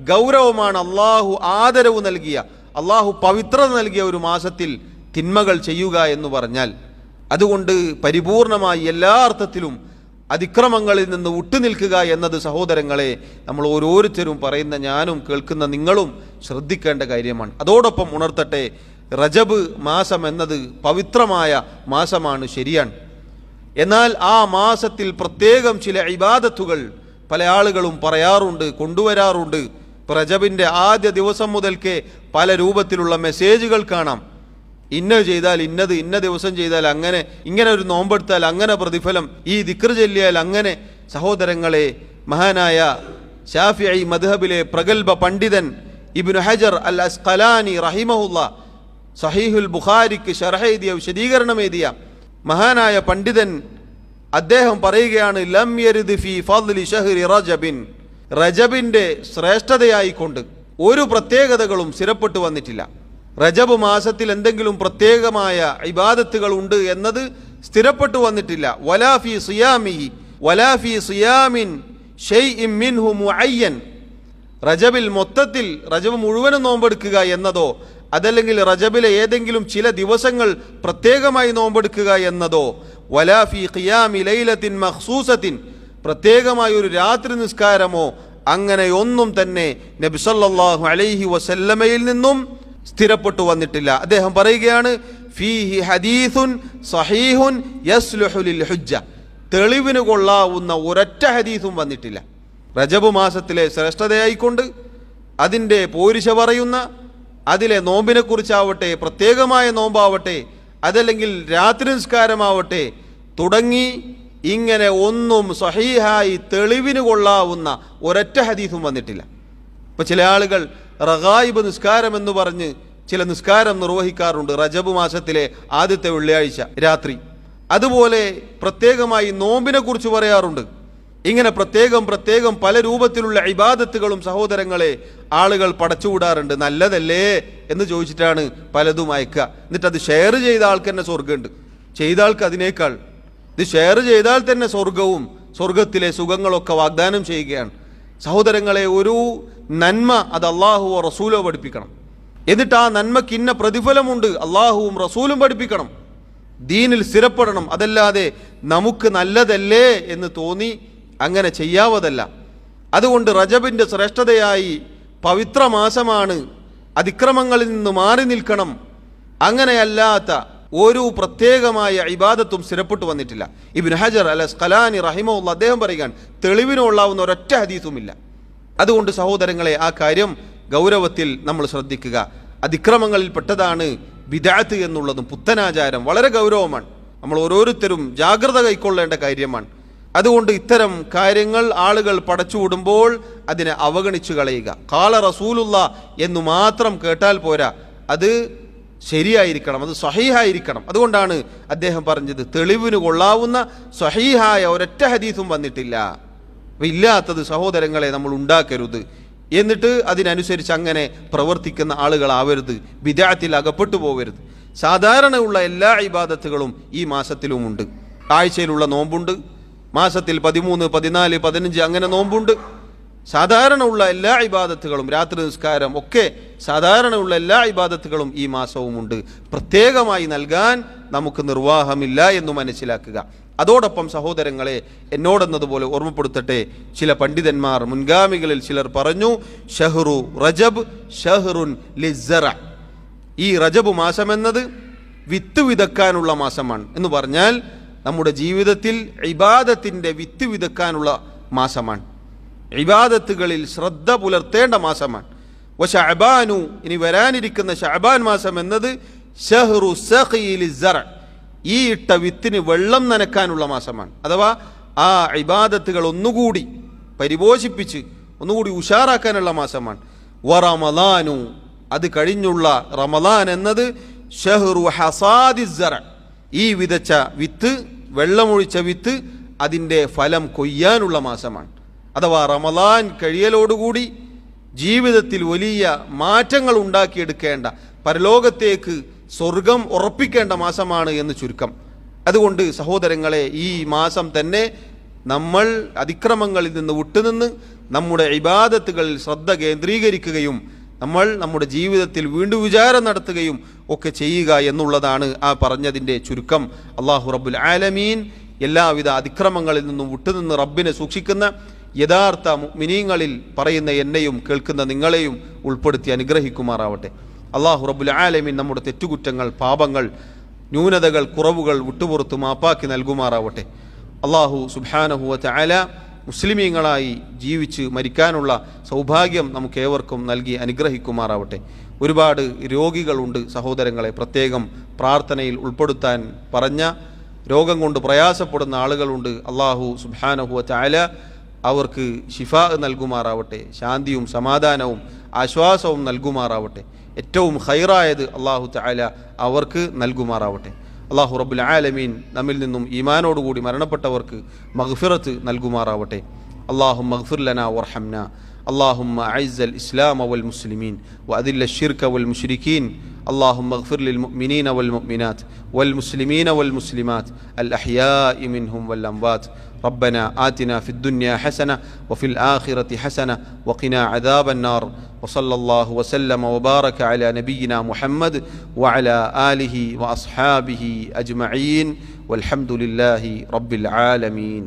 ഗൗരവമാണ് അള്ളാഹു ആദരവ് നൽകിയ, അള്ളാഹു പവിത്രത നൽകിയ ഒരു മാസത്തിൽ തിന്മകൾ ചെയ്യുക എന്ന് പറഞ്ഞാൽ. അതുകൊണ്ട് പരിപൂർണമായി എല്ലാ അർത്ഥത്തിലും അതിക്രമങ്ങളിൽ നിന്ന് വിട്ടുനിൽക്കുക എന്നത് സഹോദരങ്ങളെ നമ്മൾ ഓരോരുത്തരും പറയുന്ന ഞാനും കേൾക്കുന്ന നിങ്ങളും ശ്രദ്ധിക്കേണ്ട കാര്യമാണ്. അതോടൊപ്പം ഉണർത്തട്ടെ, റജബ് മാസം എന്നത് പവിത്രമായ മാസമാണ്, ശരിയാണ്. എന്നാൽ ആ മാസത്തിൽ പ്രത്യേകം ചില ഇബാദത്തുകൾ പല ആളുകളും പറയാറുണ്ട്, കൊണ്ടുവരാറുണ്ട്. റജബിൻ്റെ ആദ്യ ദിവസം മുതൽക്കേ പല രൂപത്തിലുള്ള മെസ്സേജുകൾ കാണാം. ഇന്നത് ചെയ്താൽ ഇന്നത്, ഇന്ന ദിവസം ചെയ്താൽ അങ്ങനെ, ഇങ്ങനെ ഒരു നോമ്പെടുത്താൽ അങ്ങനെ പ്രതിഫലം, ഈ ദിക്ർ ചൊല്ലിയാൽ അങ്ങനെ. സഹോദരങ്ങളെ, മഹാനായ ശാഫിഈ മദ്ഹബിലെ പ്രഗൽഭ പണ്ഡിതൻ ഇബ്നു ഹജർ അൽ അസ്ഖലാനി റഹിമഹുല്ലാ സഹീഹുൽ ബുഖാരിക്ക് ശർഹ് എഴുതിയ, വിശദീകരണം എഴുതിയ മഹാനായ പണ്ഡിതൻ അദ്ദേഹം പറയുകയാണ്, ലം യരിദ് ഫീ ഫദ്ലി ശഹ്രി റജബിൻ, റജബിൻ്റെ ശ്രേഷ്ഠതയായിക്കൊണ്ട് ഒരു പ്രത്യേകതകളും സ്ഥിരപ്പെട്ടു വന്നിട്ടില്ല. റജബ് മാസത്തിൽ എന്തെങ്കിലും പ്രത്യേകമായ ഇബാദത്തുകൾ ഉണ്ട് എന്നത് സ്ഥിരപ്പെട്ടു വന്നിട്ടില്ല. വലാ ഫീ സിയാമിഹി വലാ ഫീ സിയാമിൻ ഷൈഇൻ മിൻഹു മുഅയ്യൻ, റജബിൽ മൊത്തത്തിൽ റജബ് മുഴുവനും നോമ്പെടുക്കുക എന്നതോ, അതല്ലെങ്കിൽ റജബിലെ ഏതെങ്കിലും ചില ദിവസങ്ങൾ പ്രത്യേകമായി നോമ്പെടുക്കുക എന്നതോ, വലാ ഫീ ഖിയാമി ലൈലത്തിൻ മഖ്സൂസത്തിൻ, പ്രത്യേകമായ ഒരു രാത്രി നിസ്കാരമോ, അങ്ങനെയൊന്നും തന്നെ നബി സല്ലല്ലാഹു അലൈഹി വസല്ലമയിൽ നിന്നും സ്ഥിരപ്പെട്ടു വന്നിട്ടില്ല. അദ്ദേഹം പറയുകയാണ്, ഫീഹി ഹദീസുൻ സഹീഹുൻ യസ്ലുഹു ലിൽ ഹുജ്ജ, തെളിവിന് കൊള്ളാവുന്ന ഒരൊറ്റ ഹദീസും വന്നിട്ടില്ല. റജബ് മാസത്തിലെ ശ്രേഷ്ഠതയായിക്കൊണ്ട് അതിൻ്റെ പോരിശ പറയുന്ന, അതിലെ നോമ്പിനെക്കുറിച്ചാവട്ടെ, പ്രത്യേകമായ നോമ്പാവട്ടെ, അതല്ലെങ്കിൽ രാത്രി നിസ്കാരമാവട്ടെ, തുടങ്ങി ഇങ്ങനെ ഒന്നും സഹീഹായി തെളിവിന് കൊള്ളാവുന്ന ഒരൊറ്റ ഹദീസും വന്നിട്ടില്ല. ഇപ്പം ചില ആളുകൾ റഗായിബ് നിസ്കാരം എന്ന് പറഞ്ഞ് ചില നിസ്കാരം നിർവഹിക്കാറുണ്ട് റജബ് മാസത്തിലെ ആദ്യത്തെ വെള്ളിയാഴ്ച രാത്രി. അതുപോലെ പ്രത്യേകമായി നോമ്പിനെ കുറിച്ച് പറയാറുണ്ട്. ഇങ്ങനെ പ്രത്യേകം പ്രത്യേകം പല രൂപത്തിലുള്ള ഇബാദത്തുകളും സഹോദരങ്ങളെ ആളുകൾ പടച്ചുകൂടാറുണ്ട്. നല്ലതല്ലേ എന്ന് ചോദിച്ചിട്ടാണ് പലതും അയക്കുക. എന്നിട്ട് അത് ഷെയർ ചെയ്ത ആൾക്ക് തന്നെ സ്വർഗ്ഗമുണ്ട്, ചെയ്ത ആൾക്ക് അതിനേക്കാൾ. ഇത് ഷെയർ ചെയ്താൽ തന്നെ സ്വർഗവും സ്വർഗത്തിലെ സുഖങ്ങളൊക്കെ വാഗ്ദാനം ചെയ്യുകയാണ്. സഹോദരങ്ങളെ, ഒരു നന്മ അത് അള്ളാഹുവോ റസൂലോ പഠിപ്പിക്കണം. എന്നിട്ട് ആ നന്മയ്ക്ക് ഇന്ന പ്രതിഫലമുണ്ട് അള്ളാഹുവും റസൂലും പഠിപ്പിക്കണം. ദീനിൽ സ്ഥിരപ്പെടണം. അതല്ലാതെ നമുക്ക് നല്ലതല്ലേ എന്ന് തോന്നി അങ്ങനെ ചെയ്യാവതല്ല. അതുകൊണ്ട് റജബിൻ്റെ ശ്രേഷ്ഠതയായി പവിത്ര മാസമാണ്, അതിക്രമങ്ങളിൽ നിന്ന് മാറി നിൽക്കണം. അങ്ങനെയല്ലാത്ത ഒരു പ്രത്യേകമായ ഇബാദത്തും സ്ഥിരപ്പെട്ടു വന്നിട്ടില്ല. ഇബ്നു ഹജർ അൽ അസ്ഖലാനി റഹിമഹുല്ലാഹ് അദ്ദേഹം പറയുകയാണ്, തെളിവിനുള്ളാവുന്ന ഒരൊറ്റ ഹദീസുമില്ല. അതുകൊണ്ട് സഹോദരങ്ങളെ, ആ കാര്യം ഗൗരവത്തിൽ നമ്മൾ ശ്രദ്ധിക്കുക. അതിക്രമങ്ങളിൽ പെട്ടതാണ് ബിദ്അത്ത് എന്നുള്ളതും പുത്തനാചാരം. വളരെ ഗൗരവമാണ്, നമ്മൾ ഓരോരുത്തരും ജാഗ്രത കൈക്കൊള്ളേണ്ട കാര്യമാണ്. അതുകൊണ്ട് ഇത്തരം കാര്യങ്ങൾ ആളുകൾ പടച്ചുവിടുമ്പോൾ അതിനെ അവഗണിച്ചു കളയുക. ഖാല റസൂലുള്ളാഹ് എന്ന് മാത്രം കേട്ടാൽ പോരാ, അത് ശരിയായിരിക്കണം, അത് സ്വഹീഹായിരിക്കണം. അതുകൊണ്ടാണ് അദ്ദേഹം പറഞ്ഞത്, തെളിവിന് കൊള്ളാവുന്ന സ്വഹീഹായ ഒരൊറ്റ ഹദീസും വന്നിട്ടില്ല. ഇല്ലാത്തത് സഹോദരങ്ങളെ നമ്മൾ ഉണ്ടാക്കരുത്. എന്നിട്ട് അതിനനുസരിച്ച് അങ്ങനെ പ്രവർത്തിക്കുന്ന ആളുകളാവരുത്, ബിദ്അത്തിൽ അകപ്പെട്ടു പോകരുത്. സാധാരണയുള്ള എല്ലാ ഇബാദത്തുകളും ഈ മാസത്തിലുമുണ്ട്. ആഴ്ചയിലുള്ള നോമ്പുണ്ട്, മാസത്തിൽ 13, 14, 15 അങ്ങനെ നോമ്പുണ്ട്. സാധാരണ ഉള്ള എല്ലാ ഇബാദത്തുകളും, രാത്രി നിസ്കാരം ഒക്കെ സാധാരണയുള്ള എല്ലാ ഇബാദത്തുകളും ഈ മാസവുമുണ്ട്. പ്രത്യേകമായി നൽകാൻ നമുക്ക് നിർവാഹമില്ല എന്ന് മനസ്സിലാക്കുക. അതോടൊപ്പം സഹോദരങ്ങളെ, എന്നോടെന്നതുപോലെ ഓർമ്മപ്പെടുത്തട്ടെ, ചില പണ്ഡിതന്മാർ മുൻഗാമികളിൽ ചിലർ പറഞ്ഞു, ഷഹ്റു റജബ് ഷഹ്റുൻ ലിസ്സറ. ഈ റജബ് മാസമെന്നത് വിത്ത് വിതക്കാനുള്ള മാസമാണ് എന്ന് പറഞ്ഞാൽ നമ്മുടെ ജീവിതത്തിൽ ഇബാദത്തിൻ്റെ വിത്ത് വിതക്കാനുള്ള മാസമാണ്. ഇബാദത്തുകളിൽ ശ്രദ്ധ പുലർത്തേണ്ട മാസമാണ്. വശഅബാനു, ഇനി വരാനിരിക്കുന്ന ശഅബാൻ മാസം എന്നത് ഷഹ്റു സഖീ ലിസ്സറ, ഈ ഇട്ട വിത്തിന് വെള്ളം നനക്കാനുള്ള മാസമാണ്. അഥവാ ആ ഇബാദത്തുകൾ ഒന്നുകൂടി പരിപോഷിപ്പിച്ച് ഒന്നുകൂടി ഉഷാറാക്കാനുള്ള മാസമാണ്. വറമളാനു, അത് കഴിഞ്ഞുള്ള റമളാൻ എന്നത് ഷഹ്റു ഹസാദിസ്സറ, ഈ വിതച്ച വിത്ത്, വെള്ളമൊഴിച്ച വിത്ത്, അതിൻ്റെ ഫലം കൊയ്യാനുള്ള മാസമാണ്. അഥവാ റമളാൻ കഴിയലോടുകൂടി ജീവിതത്തിൽ വലിയ മാറ്റങ്ങൾ ഉണ്ടാക്കിയെടുക്കേണ്ട, പരലോകത്തേക്ക് സ്വർഗം ഉറപ്പിക്കേണ്ട മാസമാണ് എന്ന് ചുരുക്കം. അതുകൊണ്ട് സഹോദരങ്ങളെ, ഈ മാസം തന്നെ നമ്മൾ അതിക്രമങ്ങളിൽ നിന്ന് വിട്ടുനിന്ന് നമ്മുടെ ഇബാദത്തുകളിൽ ശ്രദ്ധ കേന്ദ്രീകരിക്കുകയും നമ്മൾ നമ്മുടെ ജീവിതത്തിൽ വീണ്ടും വിചാരം നടത്തുകയും ഒക്കെ ചെയ്യുക എന്നുള്ളതാണ് ആ പറഞ്ഞതിൻ്റെ ചുരുക്കം. അല്ലാഹു റബ്ബുൽ ആലമീൻ എല്ലാവിധ അതിക്രമങ്ങളിൽ നിന്നും വിട്ടുനിന്ന് റബ്ബിനെ സൂക്ഷിക്കുന്ന യഥാർത്ഥ മുഅ്മിനീങ്ങളിൽ പറയുന്ന എന്നെയും കേൾക്കുന്ന നിങ്ങളെയും ഉൾപ്പെടുത്തി അനുഗ്രഹിക്കുമാറാവട്ടെ. അല്ലാഹു റബ്ബുൽ ആലമീൻ നമ്മുടെ തെറ്റുകുറ്റങ്ങൾ, പാപങ്ങൾ, ന്യൂനതകൾ, കുറവുകൾ വിട്ടുപുറത്ത് മാപ്പാക്കി നൽകുമാറാവട്ടെ. അല്ലാഹു സുബ്ഹാനഹു വ തആല മുസ്ലിമീങ്ങളായി ജീവിച്ച് മരിക്കാനുള്ള സൗഭാഗ്യം നമുക്കേവർക്കും നൽകി അനുഗ്രഹിക്കുമാറാവട്ടെ. ഒരുപാട് രോഗികളുണ്ട് സഹോദരങ്ങളെ, പ്രത്യേകം പ്രാർത്ഥനയിൽ ഉൾപ്പെടുത്താൻ പറഞ്ഞ രോഗം കൊണ്ട് പ്രയാസപ്പെടുന്ന ആളുകളുണ്ട്. അല്ലാഹു സുബ്ഹാനഹു വ തആല അവർക്ക് ശിഫാ നൽകുമാറാവട്ടെ, ശാന്തിയും സമാധാനവും ആശ്വാസവും നൽകുമാറാവട്ടെ. ഏറ്റവും ഖൈറായത് അല്ലാഹു തആല അവർക്ക് നൽകുമാറാവട്ടെ. അല്ലാഹു റബ്ബുൽ ആലമീൻ നമ്മിൽ നിന്നും ഈമാനോടുകൂടി മരണപ്പെട്ടവർക്ക് മഗ്ഫിറത്ത് നൽകുമാറാവട്ടെ. അല്ലാഹുമ്മ ഗ്ഫിർ ലനാ വർഹംനാ. اللهم أعز الإسلام والمسلمين وأذل الشرك والمشركين. اللهم اغفر للمؤمنين والمؤمنات والمسلمين والمسلمات الأحياء منهم والأموات. ربنا آتنا في الدنيا حسنة وفي الآخرة حسنة وقنا عذاب النار. وصلى الله وسلم وبارك على نبينا محمد وعلى آله وأصحابه أجمعين والحمد لله رب العالمين.